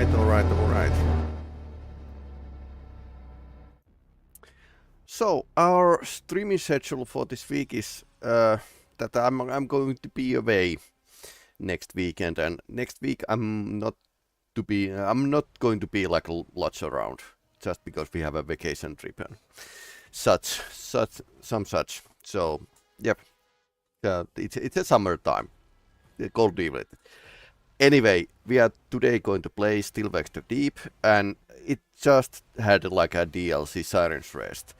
Alright. So our streaming schedule for this week is that I'm going to be away next weekend, and next week I'm not going to be like lots around, just because we have a vacation trip and such. So yep, it's a summertime, cold evening. Anyway, we are today going to play Still Vexed Deep, and it just had like a DLC Sirens Rest.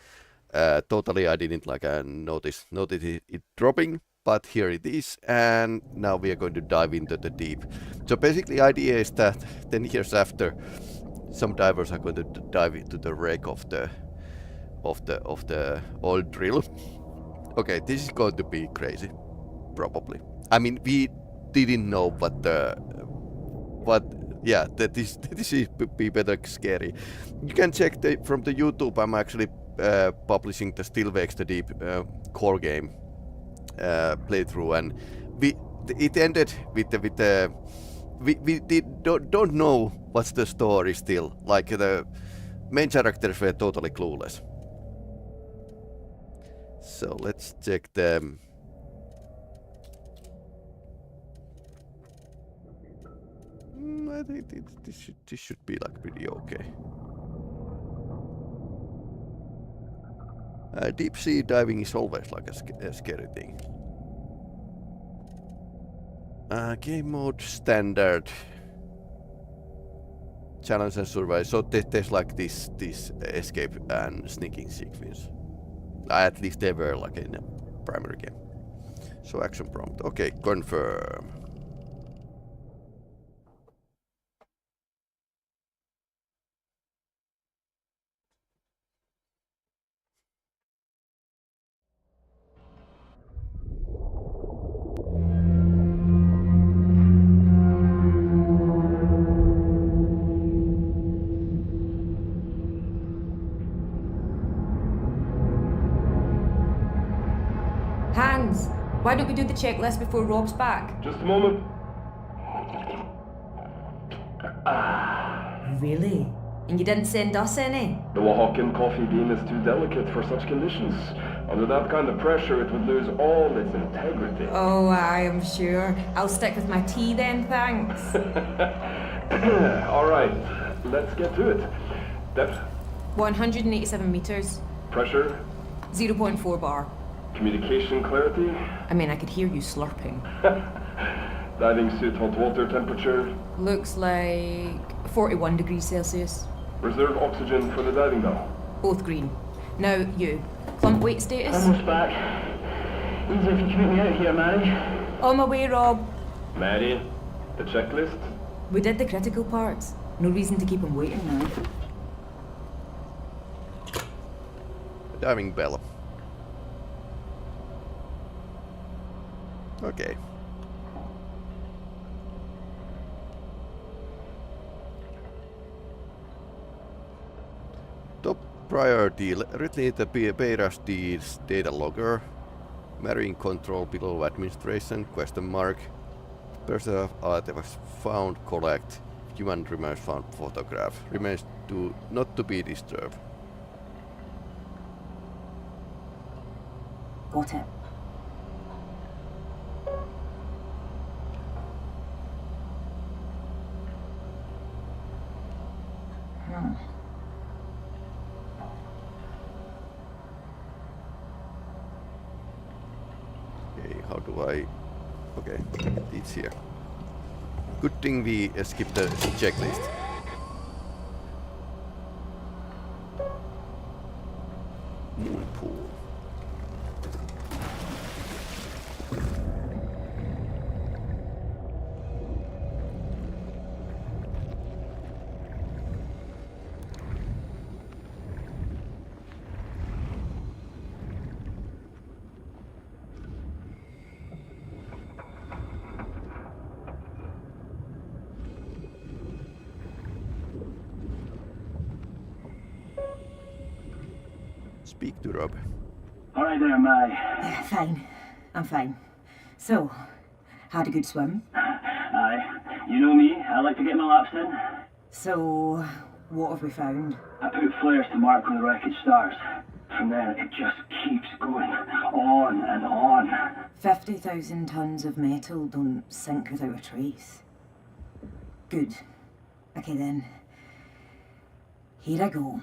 Totally, I didn't like notice it dropping, but here it is, and now we are going to dive into the deep. So basically, idea is that 10 years after, some divers are going to dive into the wreck of the oil drill. Okay, this is going to be crazy, probably. I mean, we didn't know, but yeah, this is be better scary. You can check from the YouTube. I'm actually publishing the Still Vexed Deep core game playthrough, and it ended with we don't know what's the story still. Like the main characters were totally clueless. So let's check them. I think this should be like pretty okay. Deep sea diving is always like a scary thing. Game mode standard. Challenge and survive. So there's like this escape and sneaking sequence. At least they were like in a primary game. So action prompt. Okay, confirm. Hans, why don't we do the checklist before Rob's back? Just a moment. Really? And you didn't send us any? The Oaxacan coffee bean is too delicate for such conditions. Under that kind of pressure, it would lose all its integrity. Oh, I am sure. I'll stick with my tea then, thanks. All right, let's get to it. Depth? 187 meters. Pressure? 0.4 bar. Communication clarity? I mean, I could hear you slurping. Diving suit hot water temperature? Looks like 41 degrees Celsius. Reserve oxygen for the diving bell? Both green. Now, you. Clump weight status? Almost back. Easy if you can make me out here, Mary. On my way, Rob. Maddie, the checklist? We did the critical parts. No reason to keep him waiting now. Diving bell. Okay. Top priority, retrieve the Beira D's data logger. Marine control below administration, question mark. Personal artifacts found, collect. Human remains found, photograph. Remains not to be disturbed. Got it. Okay, how do I... Okay, it's here. Good thing we skipped the checklist. Moon pool. Speak to Rob. All right there, Mary. Fine. I'm fine. So, had a good swim? Aye. You know me. I like to get my laps in. So, what have we found? I put flares to mark where the wreckage starts. From there, it just keeps going on and on. 50,000 tons of metal don't sink without a trace. Good. Okay then. Here I go.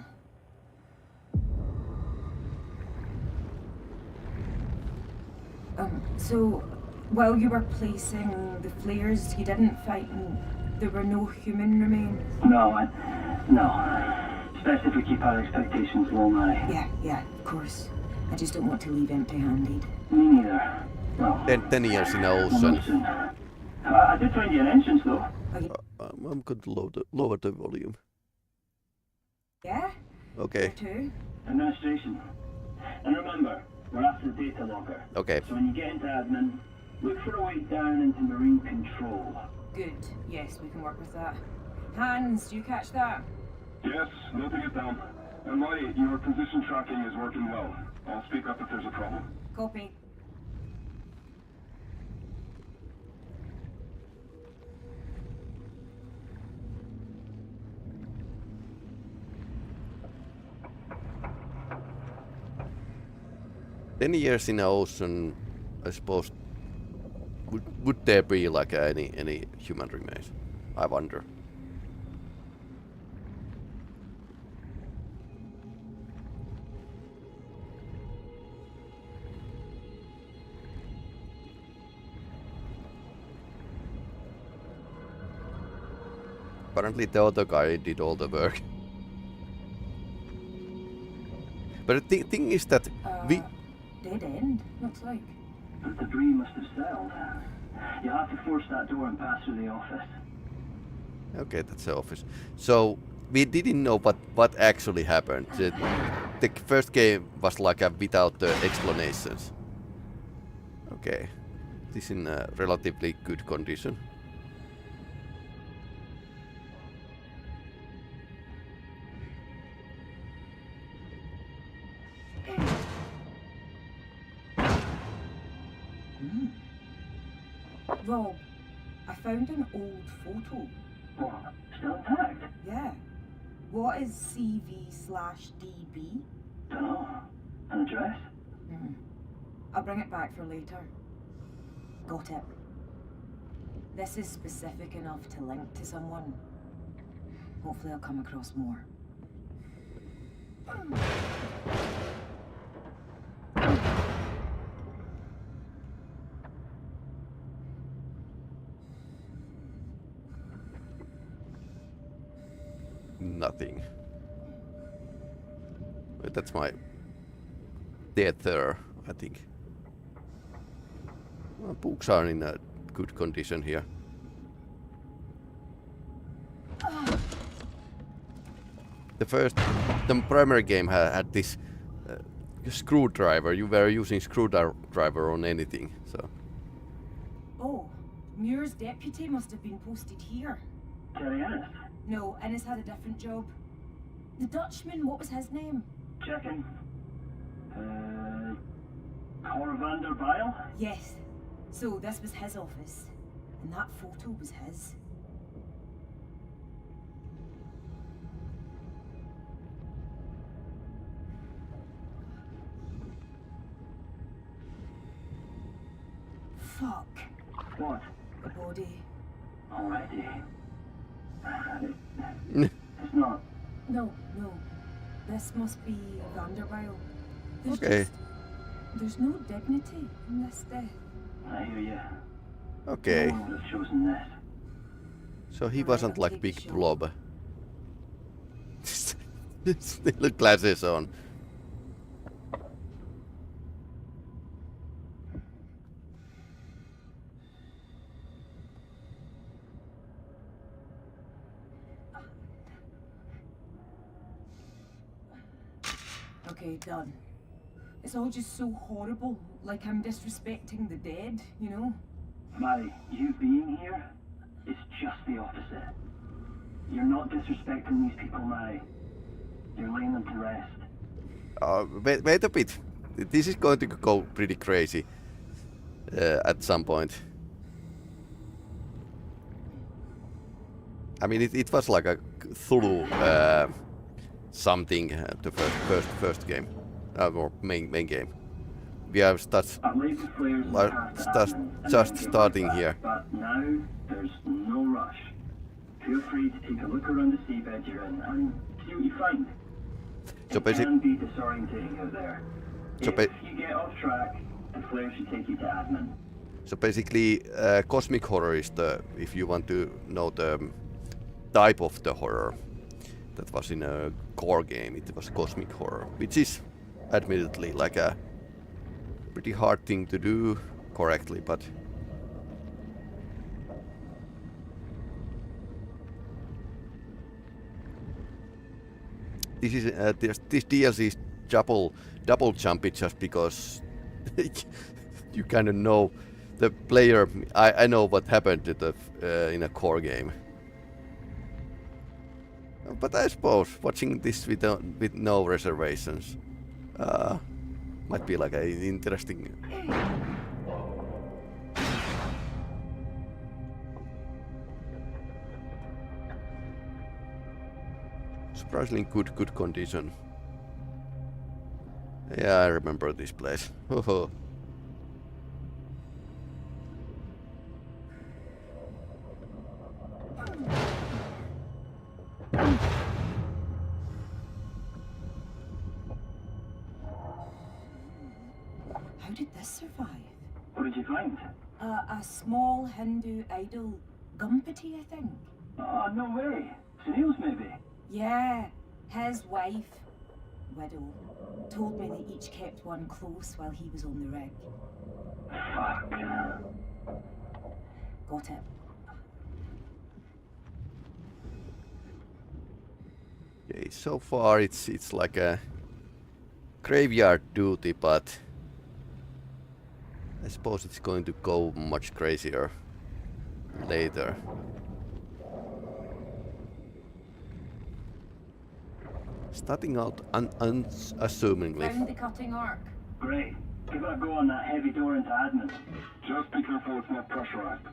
So, while you were placing the flares, you didn't find there were no human remains? No. It's best if we keep our expectations low, Mary. Yeah, of course. I just don't want to leave empty-handed. Me neither. Well, 10 years in the not ocean. soon. I did find your entrance, though. I'm going to lower the volume. Yeah? Okay. Two? Administration. And remember, we're after the data logger. Okay. So when you get into admin, look for a way down into marine control. Good. Yes, we can work with that. Hans, do you catch that? Yes, noting it down. And Marty, your position tracking is working well. I'll speak up if there's a problem. Copy. Ten years in the ocean, I suppose. Would there be like any human remains? I wonder. Apparently the other guy did all the work. But the thing is that we... Dead end, looks like. The debris must have settled. You'll have to force that door and pass through the office. Okay, that's the office. So we didn't know what actually happened. The first game was like without the explanations. Okay, this in a relatively good condition. Rob, I found an old photo. What? Still intact? Yeah. What is CV/DB? Dunno. An address? I'll bring it back for later. Got it. This is specific enough to link to someone. Hopefully I'll come across more. Nothing. Wait, that's my tether, I think. Well, books are in a good condition here. The primary game had this screwdriver. You were using screwdriver on anything, so. Oh, Muir's deputy must have been posted here. Terry Ennis? No, Ennis had a different job. The Dutchman, what was his name? Checking. Cor van der Bijl? Yes. So this was his office. And that photo was his. Fuck. What? The body. Already. It's not. No. This must be Vanderbilt. Okay. There's no dignity in this death. I hear you. Okay. No one would have chosen this. So he Alright, wasn't I'll like take big a shot. blob. Still glasses on. Okay, done. It's all just so horrible, like I'm disrespecting the dead, you know? Mary, you being here is just the opposite. You're not disrespecting these people, Mary. You're laying them to rest. Wait a bit. This is going to go pretty crazy at some point. I mean, it was like a Cthulhu something the first game or main game. We have just starting here. But now there's no rush. Feel free to take a look around the seabed you're in and see what you find. So It can be disorientating out there. So if you get off track, the flare should take you to admin. So basically, cosmic horror is if you want to know the type of the horror that was in a core game, it was cosmic horror, which is admittedly like a pretty hard thing to do correctly, but this is this DLC is double jumpy just because you kind of know the player. I know what happened to the in a core game, but I suppose watching this with no reservations might be like an interesting. Surprisingly good condition. Yeah, I remember this place. How did this survive? What did you find? A small Hindu idol. Gumpati, I think. Oh, no way. Snails, maybe? Yeah, his wife, widow, told me they each kept one close while he was on the rig. Fuck. Got it. Okay, so far it's like a graveyard duty, but I suppose it's going to go much crazier later. Starting out unassumingly. Found the cutting arc. Great. Give it a go on that heavy door into admin. Just be careful it's not pressurized.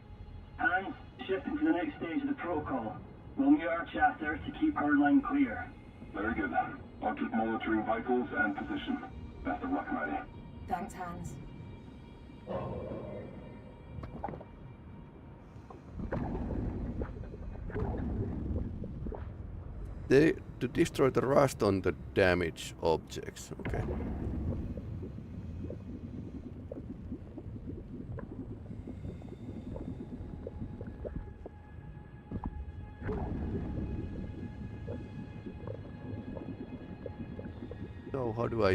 Hands, shifting to the next stage of the protocol. We'll mute our chatter to keep her line clear. Very good. I'll keep monitoring vitals and position. Best of luck, Maddie. Thanks, Hans. To destroy the rust on the damaged objects. Okay. So how do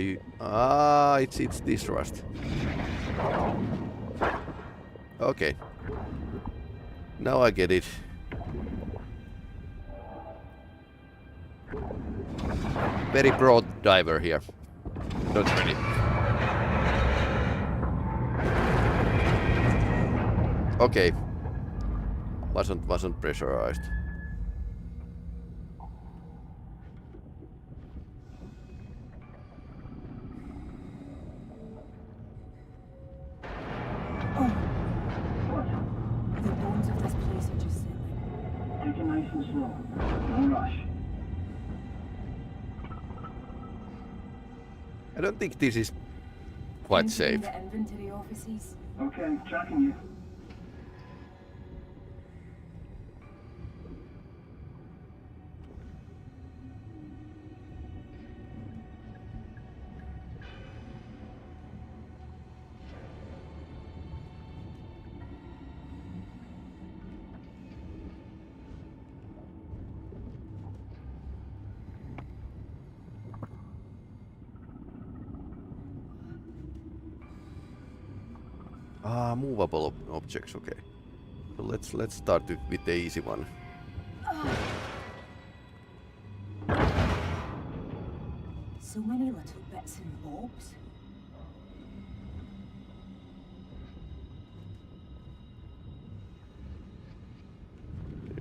I? It's this rust. Okay. Now I get it. Very broad diver here. Not really. Okay. Wasn't pressurized. Oh, the bones of this place are just settling. Take it nice and slow. No rush. I don't think this is quite safe. The inventory offices. Okay, tracking you. Movable objects. Okay. So let's start with the easy one. So many little bits and bobs.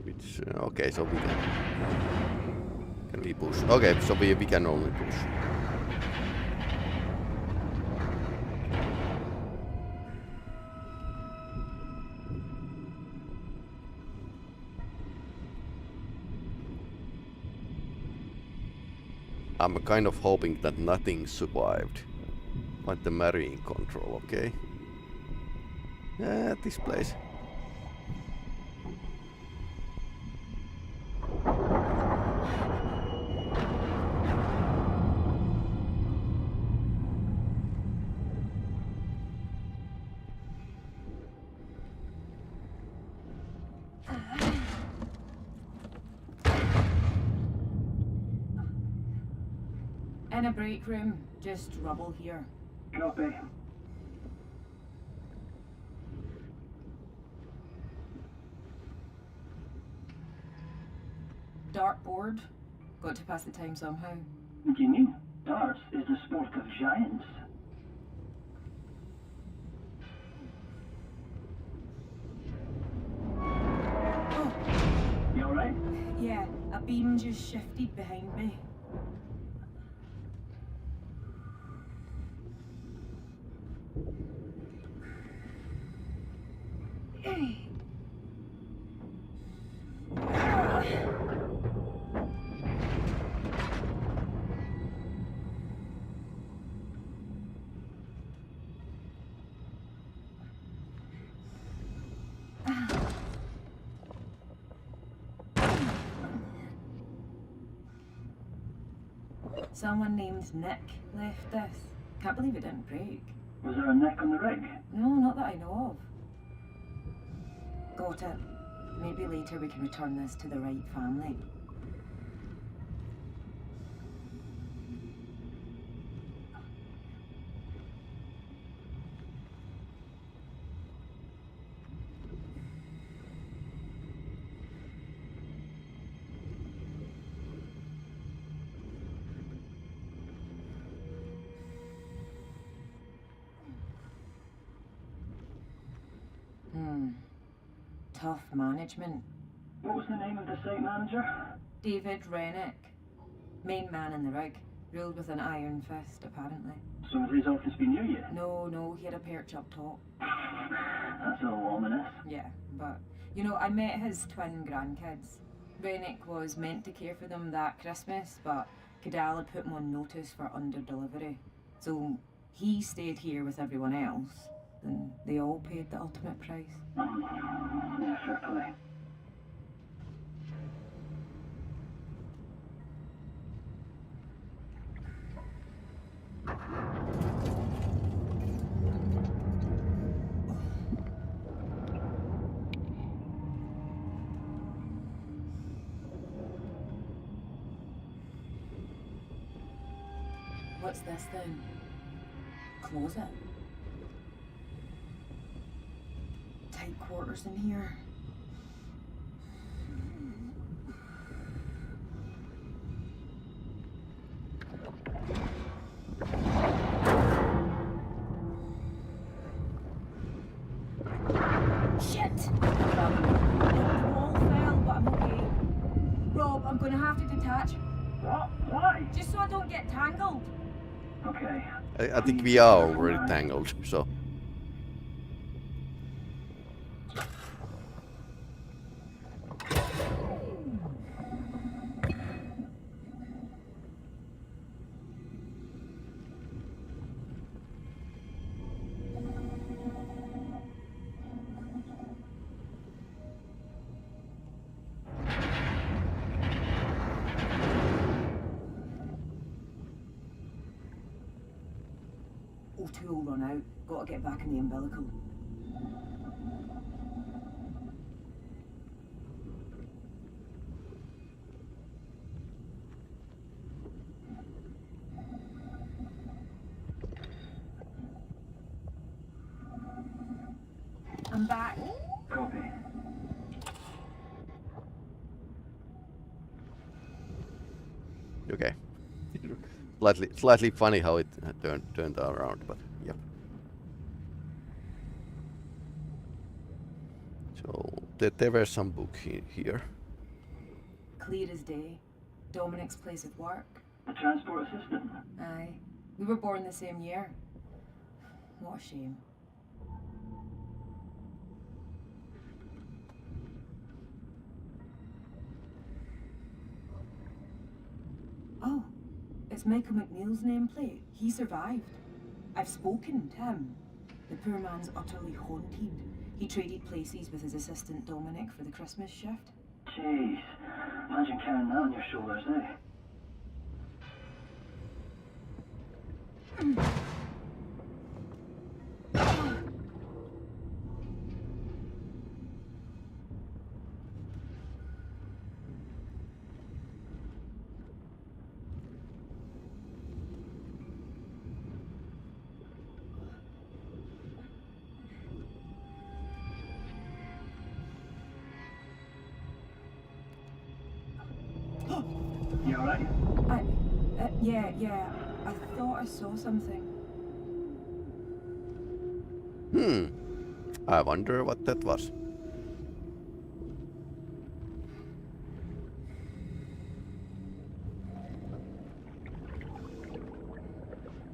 It's, okay, so we can we push? Okay, so we can only push. I'm kind of hoping that nothing survived. Find the marine control, okay? This place. In a break room, just rubble here. Copy. Dartboard. Got to pass the time somehow. What do you mean? Darts is the sport of giants. Oh, You alright? yeah, a beam just shifted behind me. Someone named Nick left this. Can't believe it didn't break. Was there a neck on the rig? No, not that I know of. Got it. Maybe later we can return this to the right family. Tough management. What was the name of the site manager? David Rennick. Main man in the rig. Ruled with an iron fist, apparently. So has his office been near you? No, he had a perch up top. That's a little ominous. Yeah, but, you know, I met his twin grandkids. Rennick was meant to care for them that Christmas, but Cadal had put him on notice for under-delivery. So he stayed here with everyone else, and they all paid the ultimate price. Yeah, fair play. What's this then? Closet? Tight quarters in here. Shit! The wall fell, but I'm okay. Rob, I'm gonna have to detach. What? Why? Just so I don't get tangled. Okay. I think we are already tangled, so. O2 will run out. Gotta get back in the umbilical. I'm back. Copy. Okay. Slightly funny how it turned around, but yep. So there were some books here. Clear as day. Dominic's place of work. The transport assistant. Aye. We were born the same year. What a shame. Oh, It's Michael McNeil's nameplate. He survived. I've spoken to him. The poor man's utterly haunted. He traded places with his assistant Dominic for the Christmas shift. Jeez, imagine carrying that on your shoulders, eh? You alright? Yeah. I thought I saw something. I wonder what that was.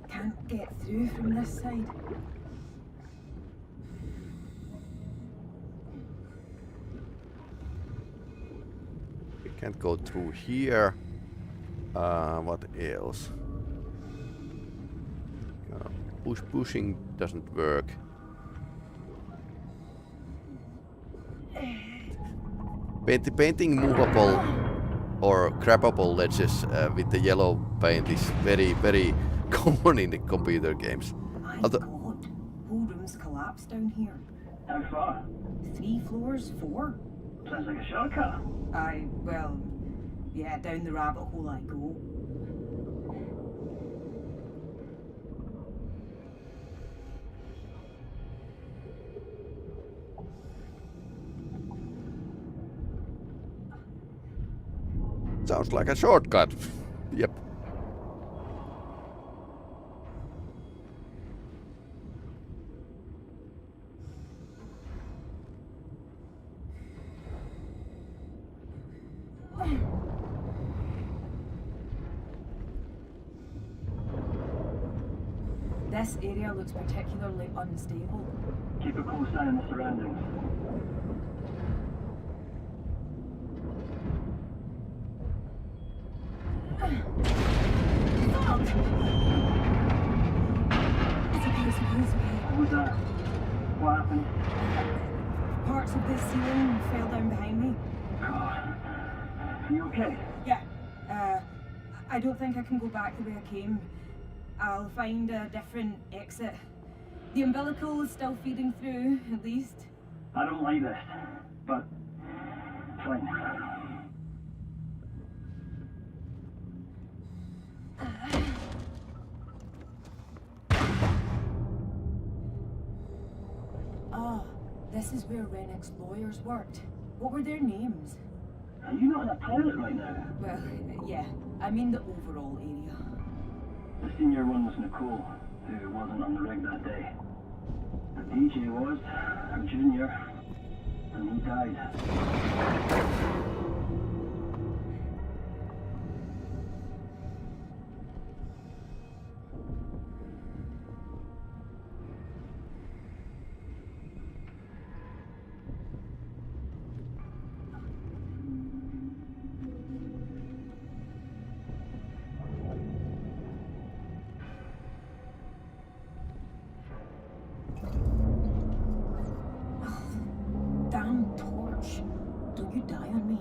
Can't get through from this side. We can't go through here. What else? Pushing doesn't work. Painting movable or grabbable ledges with the yellow paint is very, very common in the computer games. My God, whole room's collapsed down here. How far? 3 floors, 4. Sounds like a shortcut. Yeah, down the rabbit hole I go. Sounds like a shortcut. Yep. This area looks particularly unstable. Keep a close eye on the surroundings. It's okay. What was that? What happened? Parts of this ceiling fell down behind me. God. You okay? Yeah. I don't think I can go back the way I came. I'll find a different exit. The umbilical is still feeding through, at least. I don't like this, but fine. Ah, this is where Rennick's lawyers worked. What were their names? Are you not in a toilet right now? Well, yeah, I mean the overall area. The senior one was Nicole, who wasn't on the rig that day. The DJ was, her junior, and he died. Damn torch. Don't you die on me.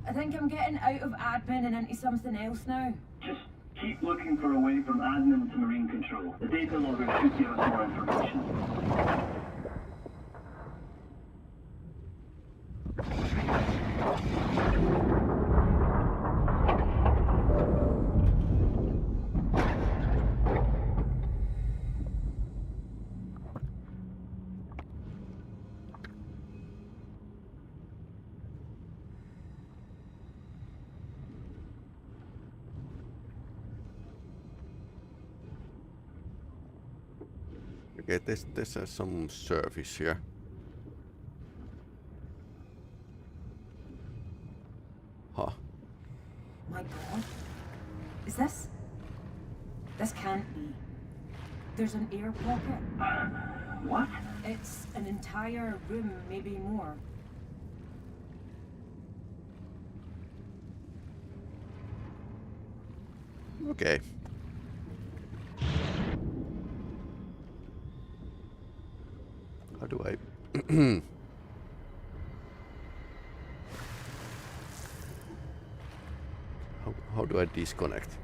I think I'm getting out of admin and into something else now. Just keep looking for a way from admin to marine control. The data logger should give us more information. Okay, there's some surface here. Huh. My God. Is this? This can't be. There's an air pocket. What? It's an entire room, maybe more. Okay. How do I... how do I disconnect?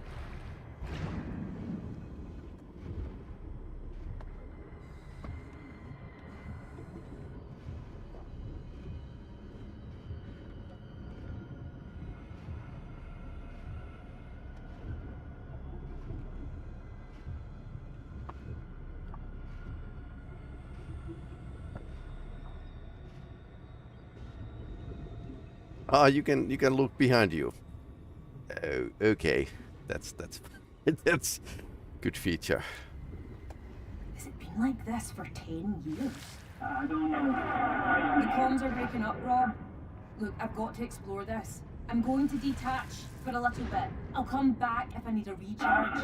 Ah, you can look behind you. Oh, okay, that's that's good feature. Has it been like this for 10 years? I don't know. The comms are breaking up, Rob. Look, I've got to explore this. I'm going to detach for a little bit. I'll come back if I need a recharge.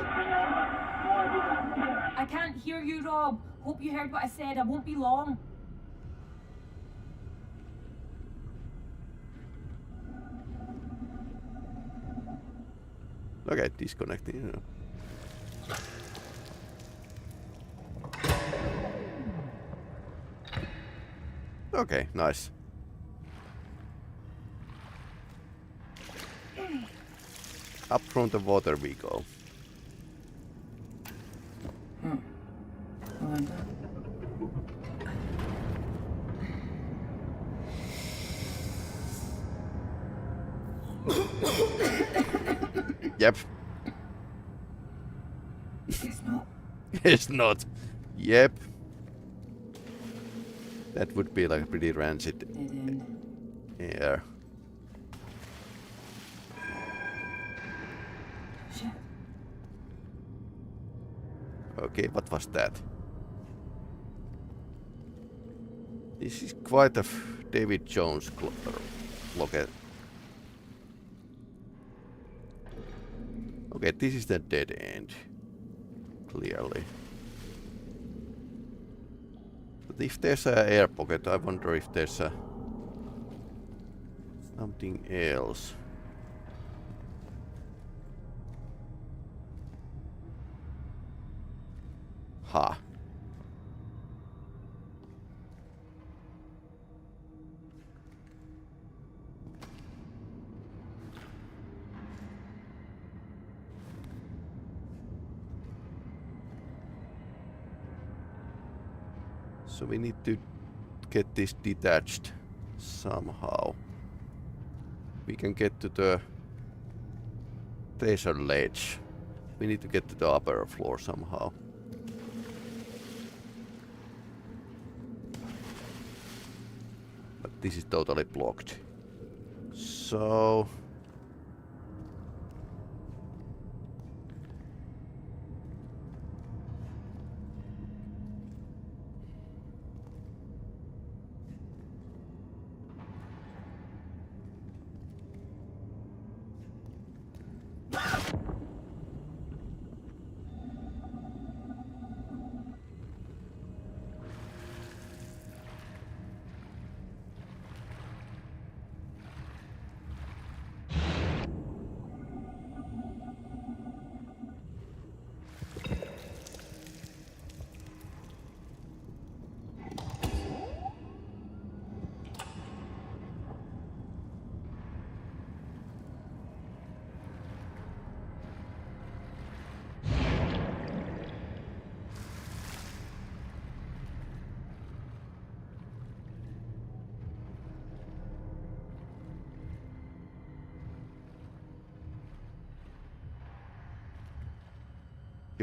I can't hear you, Rob. Hope you heard what I said. I won't be long. Okay, disconnecting. You know. Okay, nice. Up from the water we go. Yep. It's not. It's not. Yep. That would be like pretty rancid Dead end. air. Shit. Okay, what was that? This is quite a David Jones locket. Okay, this is the dead end. Clearly. But if there's an air pocket, I wonder if there's something else. Ha. So we need to get this detached somehow. We can get to the treasure ledge. We need to get to the upper floor somehow. But this is totally blocked. So...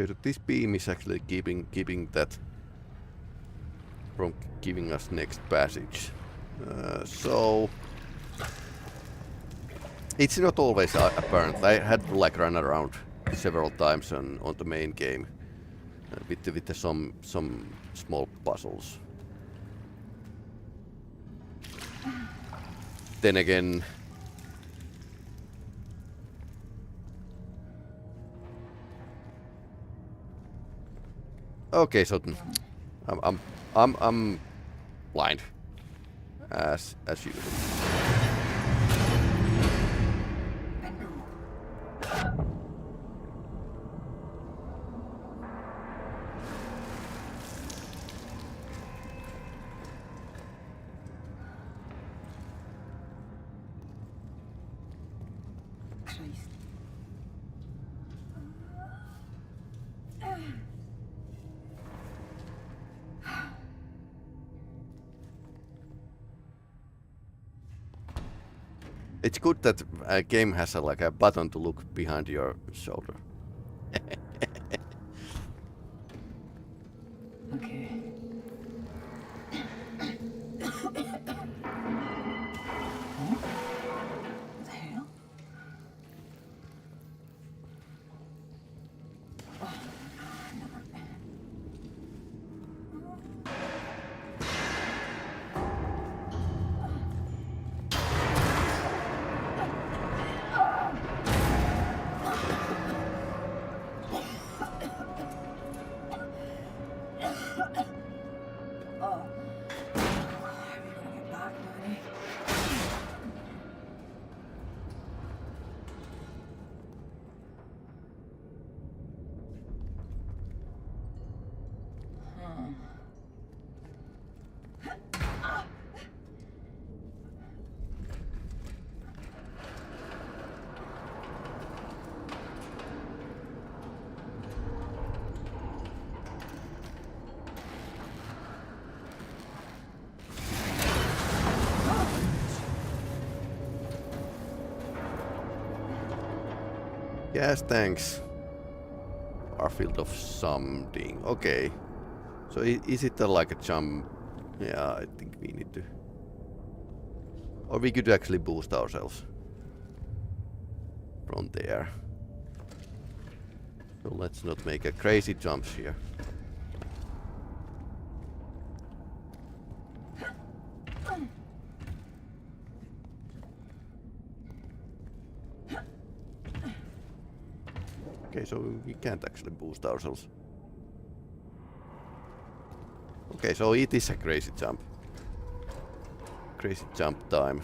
good. This beam is actually keeping that from giving us next passage. So it's not always apparent. I had to like run around several times on the main game with some small puzzles. Then again, okay, so I'm blind. As usual. Christ. It's good that a game has like a button to look behind your shoulder. Okay. What the hell? Yes, thanks. Field of something. Okay. So is it like a jump? Yeah, I think we need to. Or we could actually boost ourselves from there. So let's not make a crazy jumps here. Okay, so we can't actually boost ourselves. Okay, so it is a crazy jump. Crazy jump time.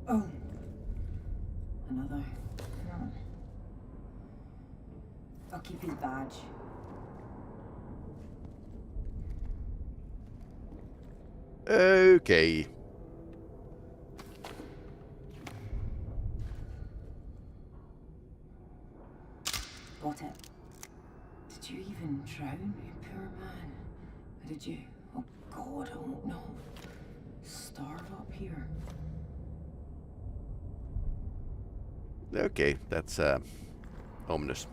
Oh. Another. I'll keep his badge. Okay. Got it. Did you even drown, you poor man? Or did you? Oh God, I don't know. Starve up here. Okay, that's ominous.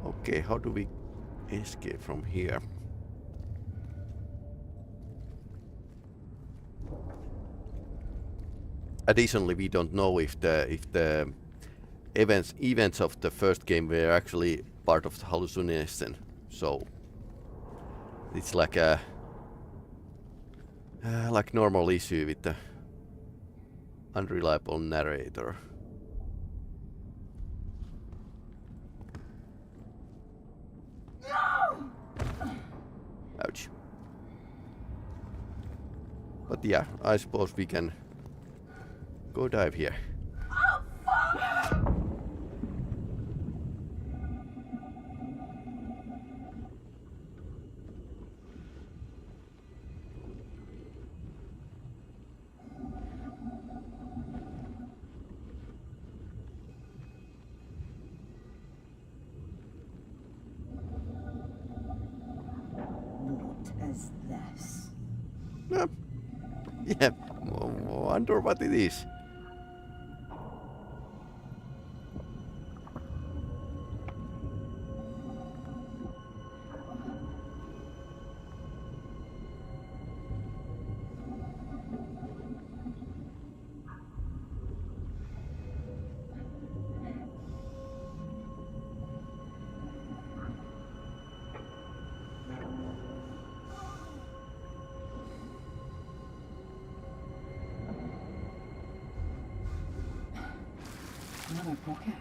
Okay, how do we escape from here? Additionally, we don't know if the events of the first game were actually part of the hallucination. So it's like a like normal issue with the unreliable narrator. Ouch. But yeah, I suppose we can go dive here. What is this? Yeah, wonder what it is. Another pocket.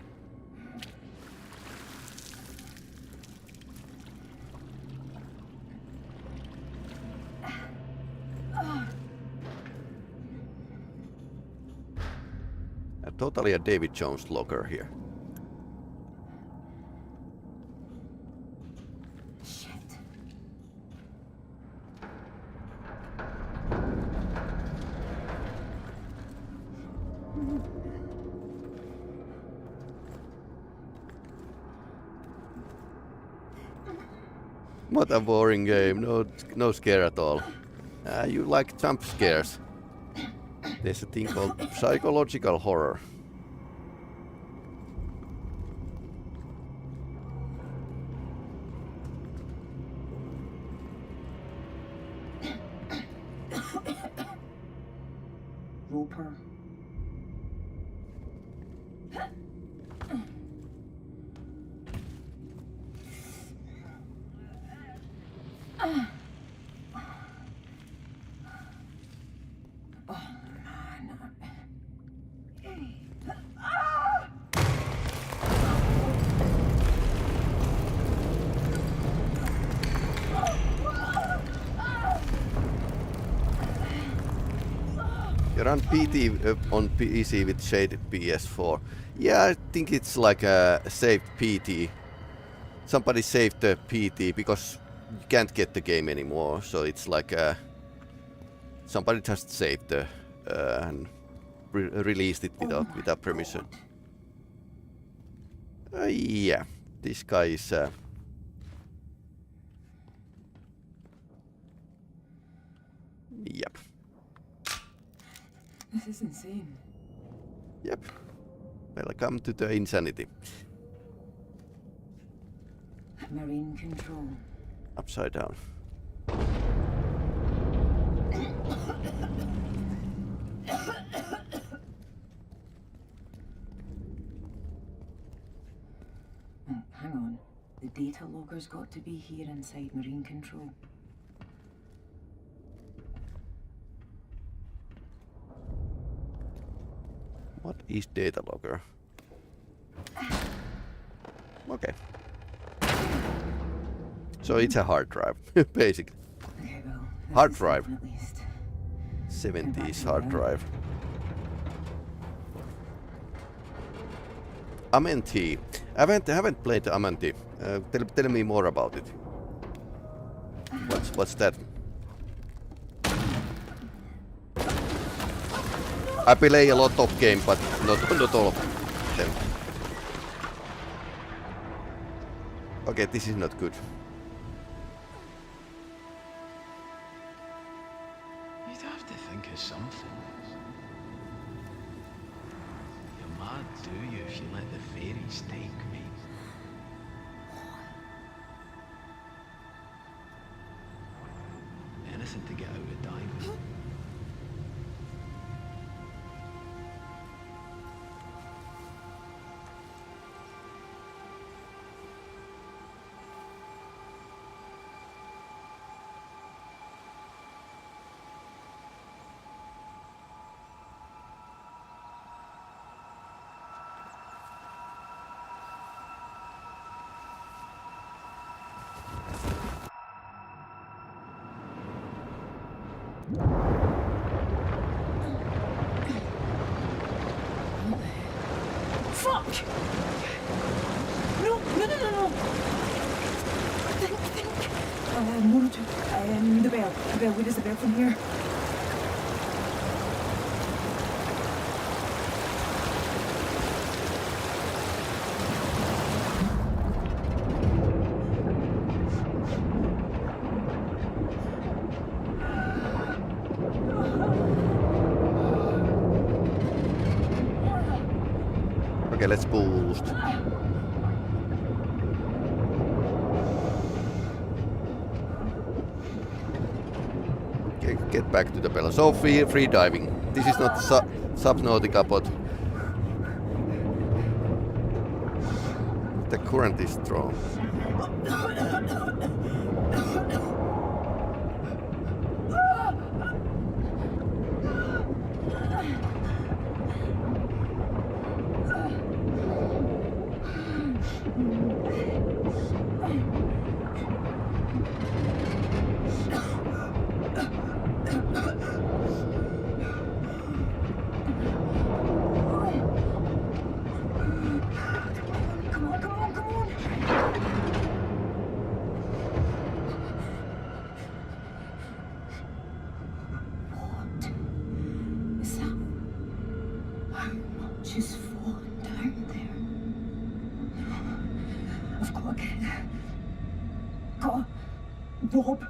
Totally a David Jones locker here. Shit. What a boring game. No scare at all. You like jump scares. There's a thing called psychological horror. Roper. You run PT on PC with shaded PS4. Yeah, I think it's like a saved PT. Somebody saved the PT because you can't get the game anymore. So it's like somebody just saved the and released it without permission. Yeah, this guy is. Yep. This is insane. Yep. Welcome to the insanity. Marine control. Upside down. Hang on. The data logger's got to be here inside marine control. What is data logger? Okay. So it's a hard drive, basically. Okay, well, Hard drive. at least. 70s hard drive. Amenti. I haven't played Amenti. Tell me more about it. What's that? I play a lot of games, but not all of them. Okay, this is not good. You'd have to think of something. You're mad, do you, if you let the fairies take me? Anything to get out of diving. Fuck! No! Think. No. The bell. Where is the bell from here? Okay, let's boost. Okay, get back to the bell. So free diving. This is not Subnautica, but the current is strong. She's fallen down there. I've got to get there. Rob.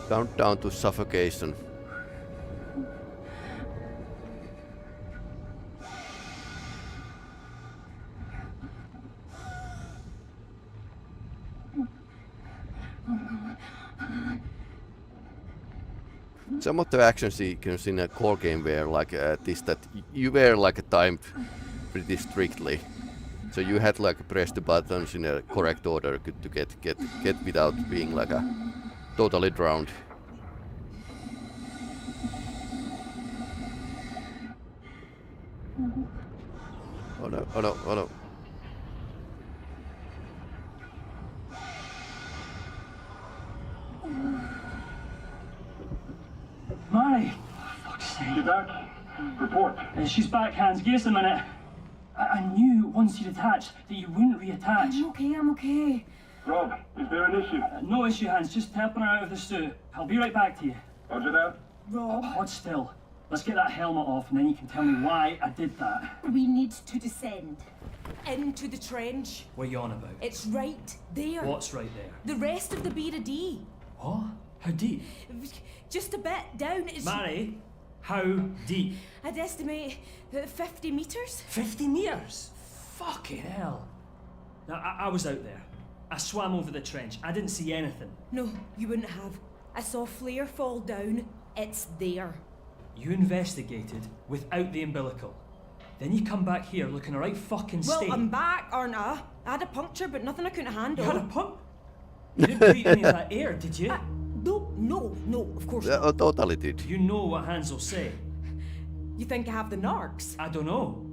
Countdown to suffocation. Some of the action sequences in a core game were like this, that you were like timed pretty strictly, so you had like press the buttons in a correct order to get without being like a totally drowned. Oh no! Oh no! Oh no! Mary! Fuck's sake. You back? Report. She's back, Hans. Give us a minute. I knew once you'd attached that you wouldn't reattach. I'm okay. Rob, is there an issue? No issue, Hans. Just helping her out of the suit. I'll be right back to you. Roger that. Rob, Hold still. Let's get that helmet off and then you can tell me why I did that. we need to descend. Into the trench. What are you on about? It's right there. What's right there? The rest of the Beira D. What? How deep? Just a bit down. It's. Mary, how deep? I'd estimate 50 metres. 50 metres? Fucking hell. Now, I was out there. I swam over the trench. I didn't see anything. No, you wouldn't have. I saw flare fall down. It's there. You investigated without the umbilical. Then you come back here looking a right fucking Well, state. I'm back, aren't I? I had a puncture, but nothing I couldn't handle. You had a pump? You didn't breathe any of that air, did you? No, of course Yeah, not. totally did. You know what Hans will say. You think I have the narcs? I don't know.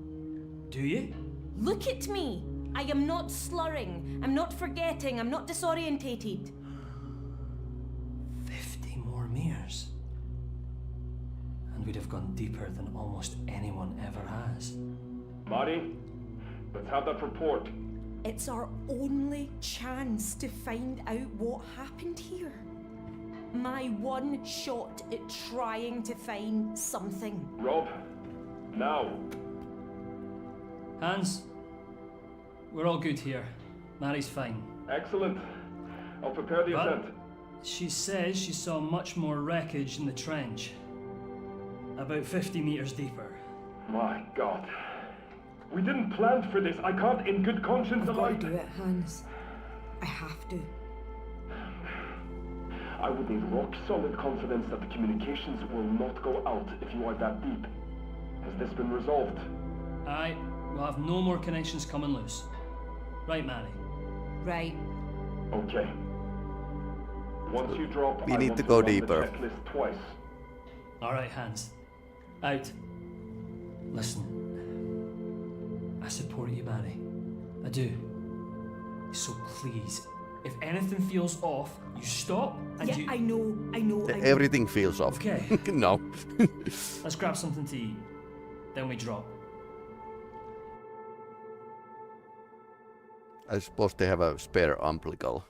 Do you? Look at me. I am not slurring. I'm not forgetting. I'm not disorientated. 50 more meters. And we'd have gone deeper than almost anyone ever has. Marty, let's have that report. It's our only chance to find out what happened here. My one shot at trying to find something. Rob, now. Hans, we're all good here. Mary's fine. Excellent. I'll prepare the But ascent. she says she saw much more wreckage in the trench. About 50 meters deeper. My God. We didn't plan for this. I can't in good conscience I've got alight. to do it, Hans. I have to. I would need rock solid confidence that the communications will not go out if you are that deep. Has this been resolved? Aye, we'll have no more connections coming loose. Right, Mary? Right. Okay. Once you drop, We I need want to go run the deeper. checklist twice. All right, Hans. Out. Listen. I support you, Mary. I do. So please, if anything feels off, you stop and Yeah, you... I know. Everything feels off. Okay. No. Let's grab something to eat. Then we drop. I suppose they have a spare umbilical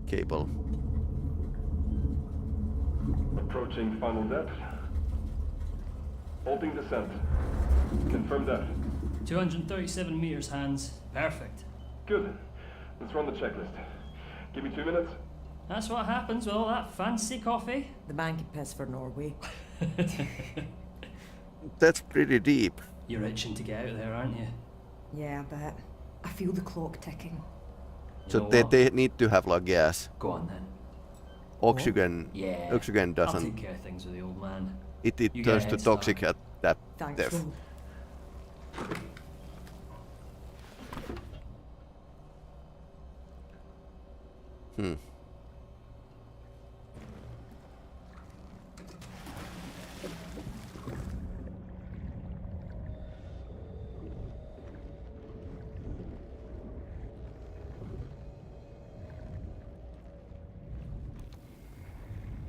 cable. Approaching final depth. Halting descent. Confirm depth. 237 meters, Hans. Perfect. Good. Let's run the checklist. Give me 2 minutes. That's what happens with all that fancy coffee. The man can piss for Norway. That's pretty deep. You're itching to get out there, aren't you? Yeah, I bet. I feel the clock ticking. You So know they, what? they need to have like gas. Go on then. Oxygen. Yeah. Oxygen I'll doesn't. take care of things with the old man. It You get turns a to head start. toxic at that Thanks, depth. Rob.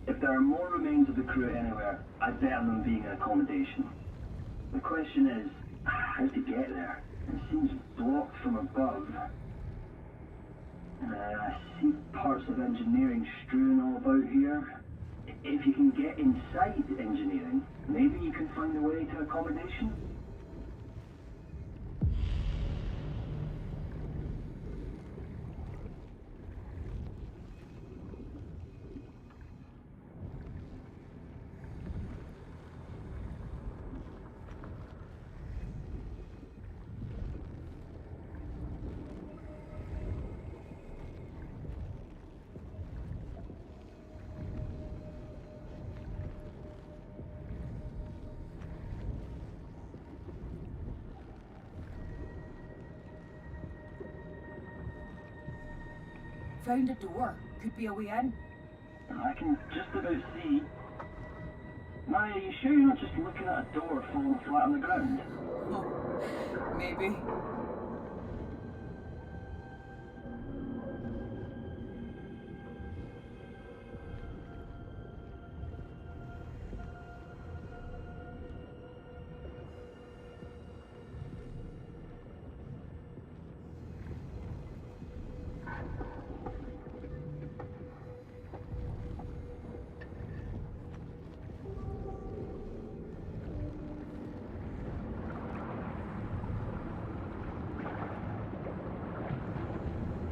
If there are more remains of the crew anywhere, I'd bet on them being in accommodation. The question is, how to get there? It seems blocked from above. I see parts of engineering strewn all about here. It If you can get inside engineering, maybe you can find a way to accommodation? Found a door. Could be a way in. I can just about see. Mary, are you sure you're not just looking at a door falling flat on the ground? Oh, maybe.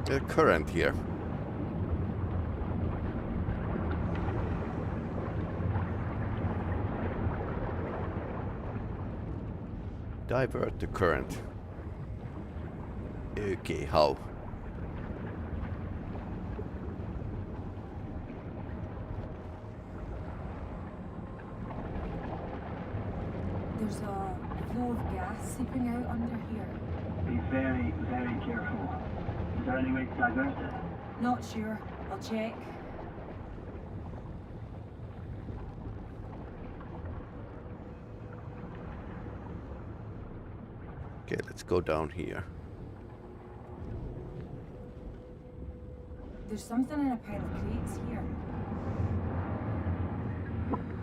The current here. Divert the current. Okay, how? There's a flow of gas seeping out under here. Be very, very careful. Is there any way to divert it? Not sure. I'll check. Okay, let's go down here. There's something in a pile of crates here.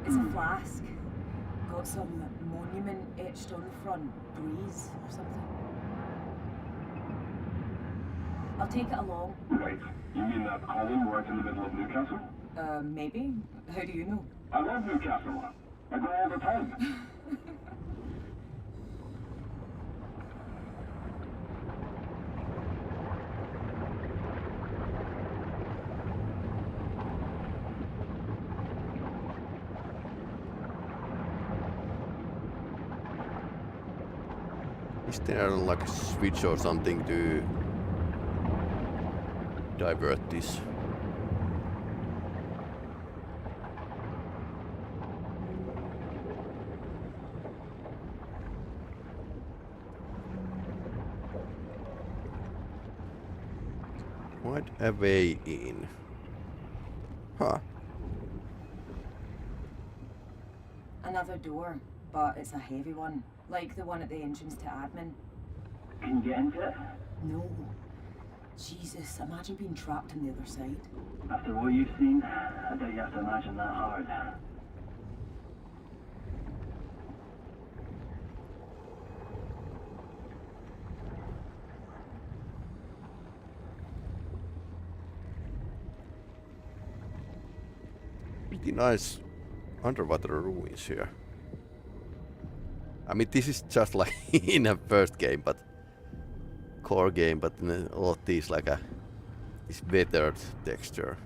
It's a flask. Got some monument etched on the front. Breeze or something. I'll take it along. Right. You mean that column right in the middle of Newcastle? Maybe. How do you know? I love Newcastle. I go all the time. Is there like a switch or something to divert this? What a way in. Huh. Another door, but it's a heavy one. Like the one at the entrance to admin. Can you get into it? No. Jesus, imagine being trapped on the other side. After what you've seen, I doubt you have to imagine that hard. Pretty nice underwater ruins here. I mean, this is just like in a first game, but core game, but in all of these like a this weathered texture.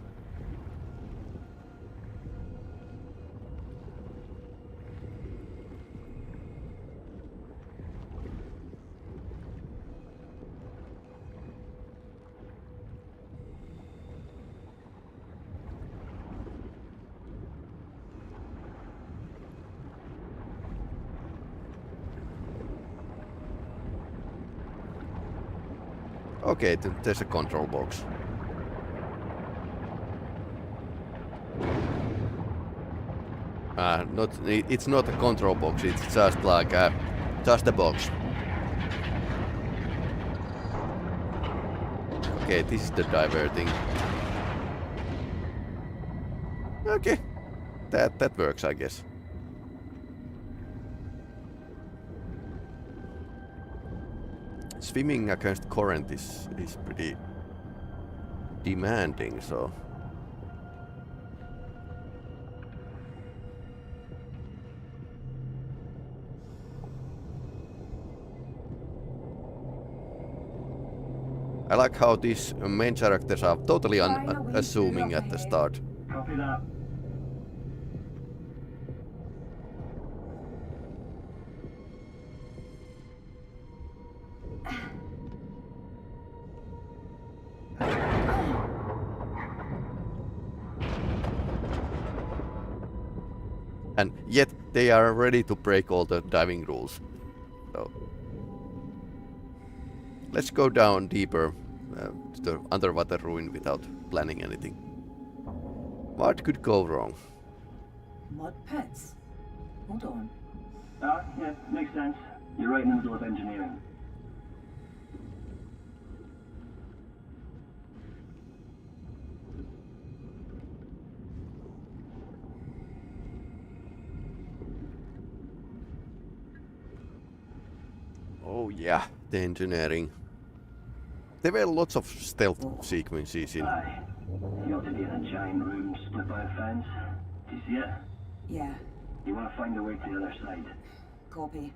Okay, there's a control box. It's not a control box, it's just like just a box. Okay, this is the diverting. Okay, that works, I guess. Swimming against current is pretty demanding, so I like how these main characters are totally unassuming at the start. Copy that. And yet they are ready to break all the diving rules. So let's go down deeper to the underwater ruin without planning anything. What could go wrong? Mud pits? Hold on. Yeah, makes sense. You're right in the middle of engineering. Oh yeah, the engineering. There were lots of stealth sequences in. Aye. You ought to be in a giant room split by a fence. Do you see it? Yeah, You want to find a way to the other side. copy.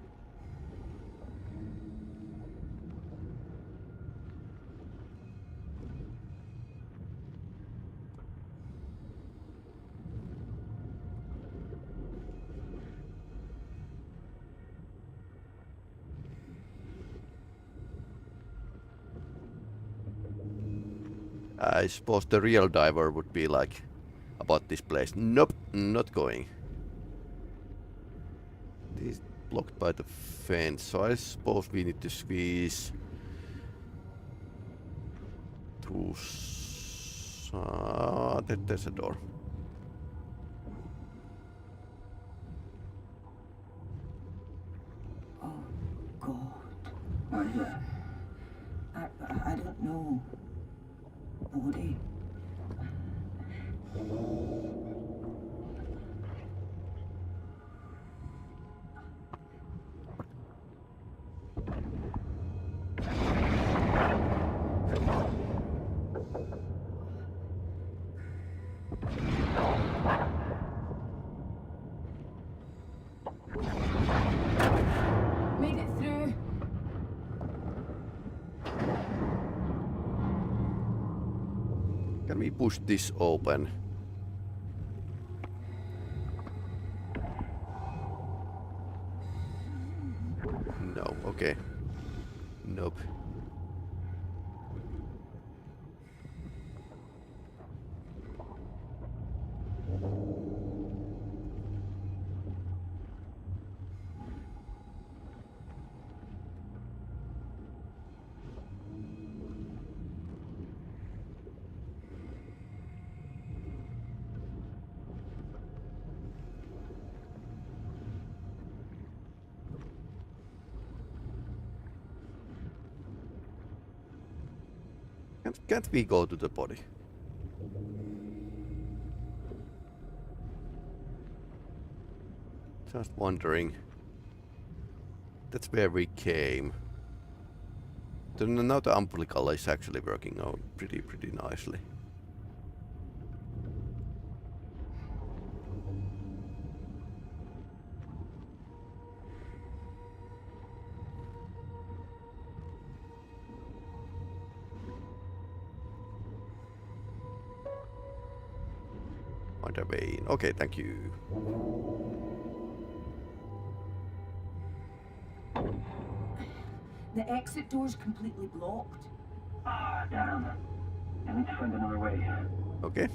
I suppose the real diver would be like about this place. Nope, not going. This is blocked by the fence, so I suppose we need to squeeze through. There's a door. Oh, God. What is it? I don't know. Body. Made it through. Can we push this open? No, okay. Nope. Can't we go to the body? Just wondering. That's where we came. Now the umbilical is actually working out pretty nicely. Vein. Okay, thank you. The exit door's completely blocked. Ah, damn. I need to find another way. Okay.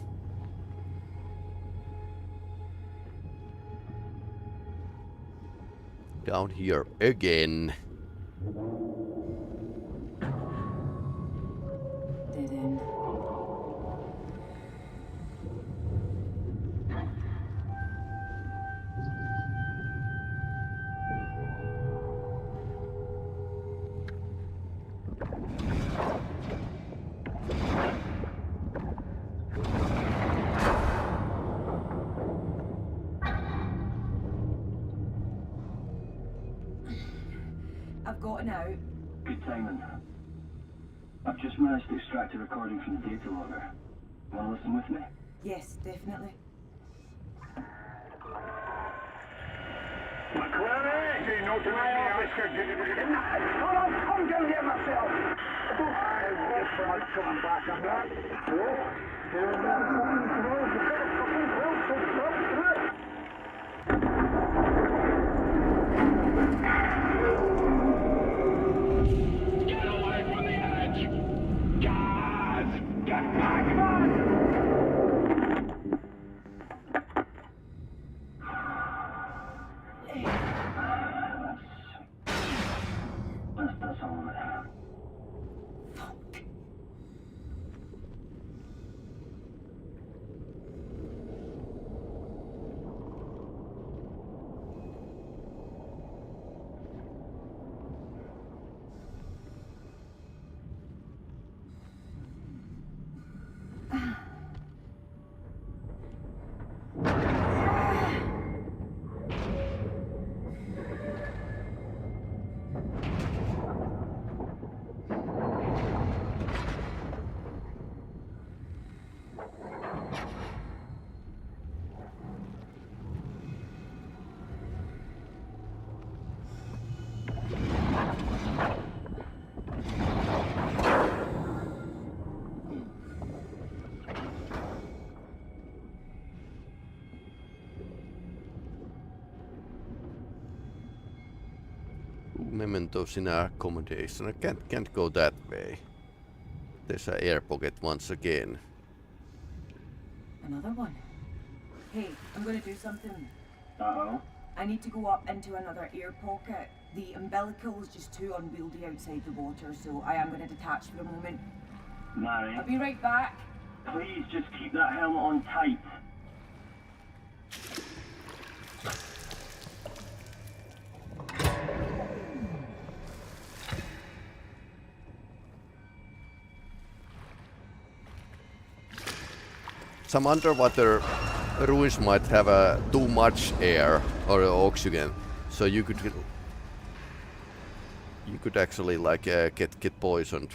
Down here again. Dead end. I've gotten out. Good timing. I've just managed to extract a recording from the data logger. Want to listen with me? Yes, definitely. McClary, say no to my officer. Come down here myself. Coming back on that. Get away from the edge! Guys! Get back! That's all right. Mementos in accommodation. I can't go that way. There's an air pocket once again. Another one. Hey, I'm gonna do something. Uh-oh. I need to go up into another air pocket. The umbilical is just too unwieldy outside the water, so I am gonna detach for a moment. Mary, I'll be right back. please just keep that helmet on tight. Some underwater ruins might have too much air or oxygen, so you could actually like get poisoned.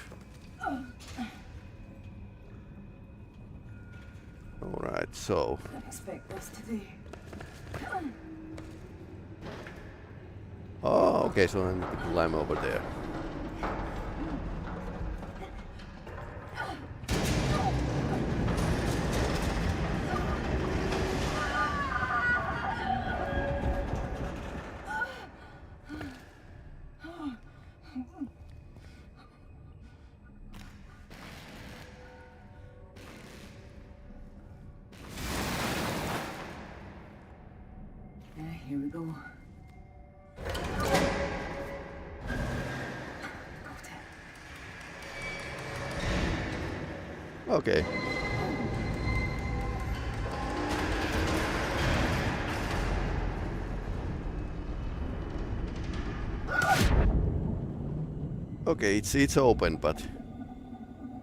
All right, so I didn't expect this today. oh, okay, so I need to climb over there. Here we go. Got it. Okay. Okay, it's open, but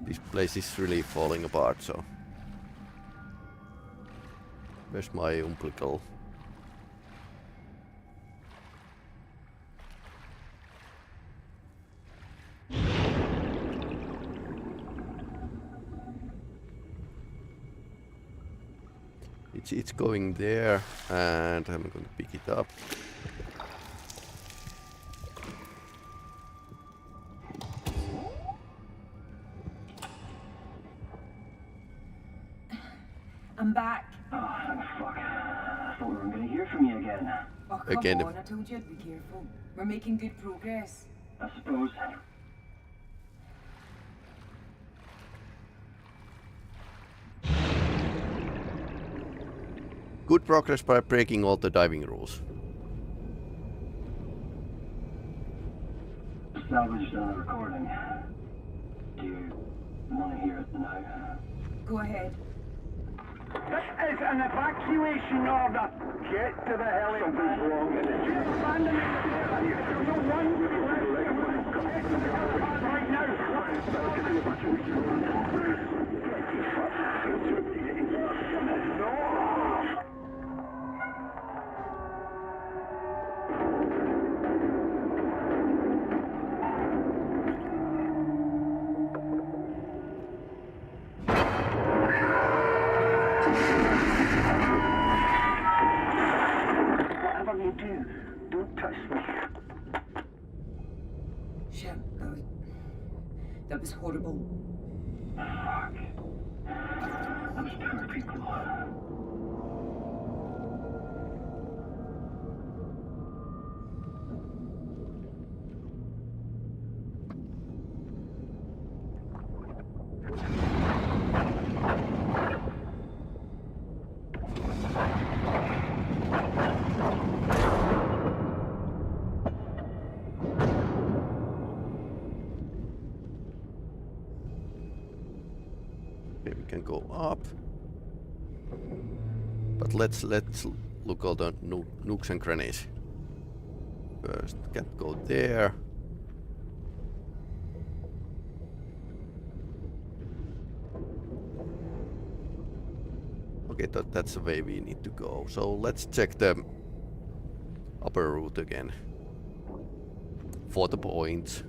this place is really falling apart, so where's my umbilical? It's going there, and I'm going to pick it up. I'm back. Oh, thank fuck. I thought we weren't going to hear from you again. Oh, come Again. on, I told you I'd be careful. We're making good progress. I suppose. Good progress by breaking all the diving rules. Salvaged on the recording. Do you want to hear it now? Go ahead. This is an evacuation order. Get to the helipad. Something's wrong in it. Just abandon it. There's no one to be left. Get to the helipad right now. No! Whatever you do, don't touch me. Shit, That was horrible. Fuck. Those poor people. Okay, we can go up. But let's look all the nooks and crannies. First, can't go there. Okay, that's the way we need to go. So let's check the upper route again. For the points.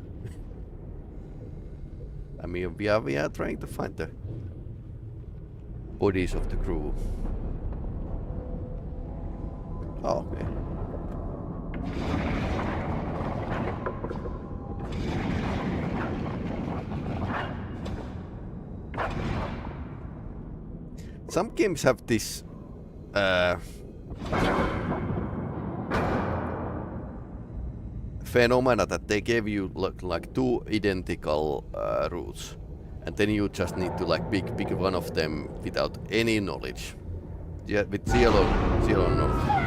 I mean, we are trying to find the bodies of the crew. Oh, okay. Some games have this phenomena that they gave you like two identical routes, and then you just need to like pick one of them without any knowledge. Yeah, with zero knowledge.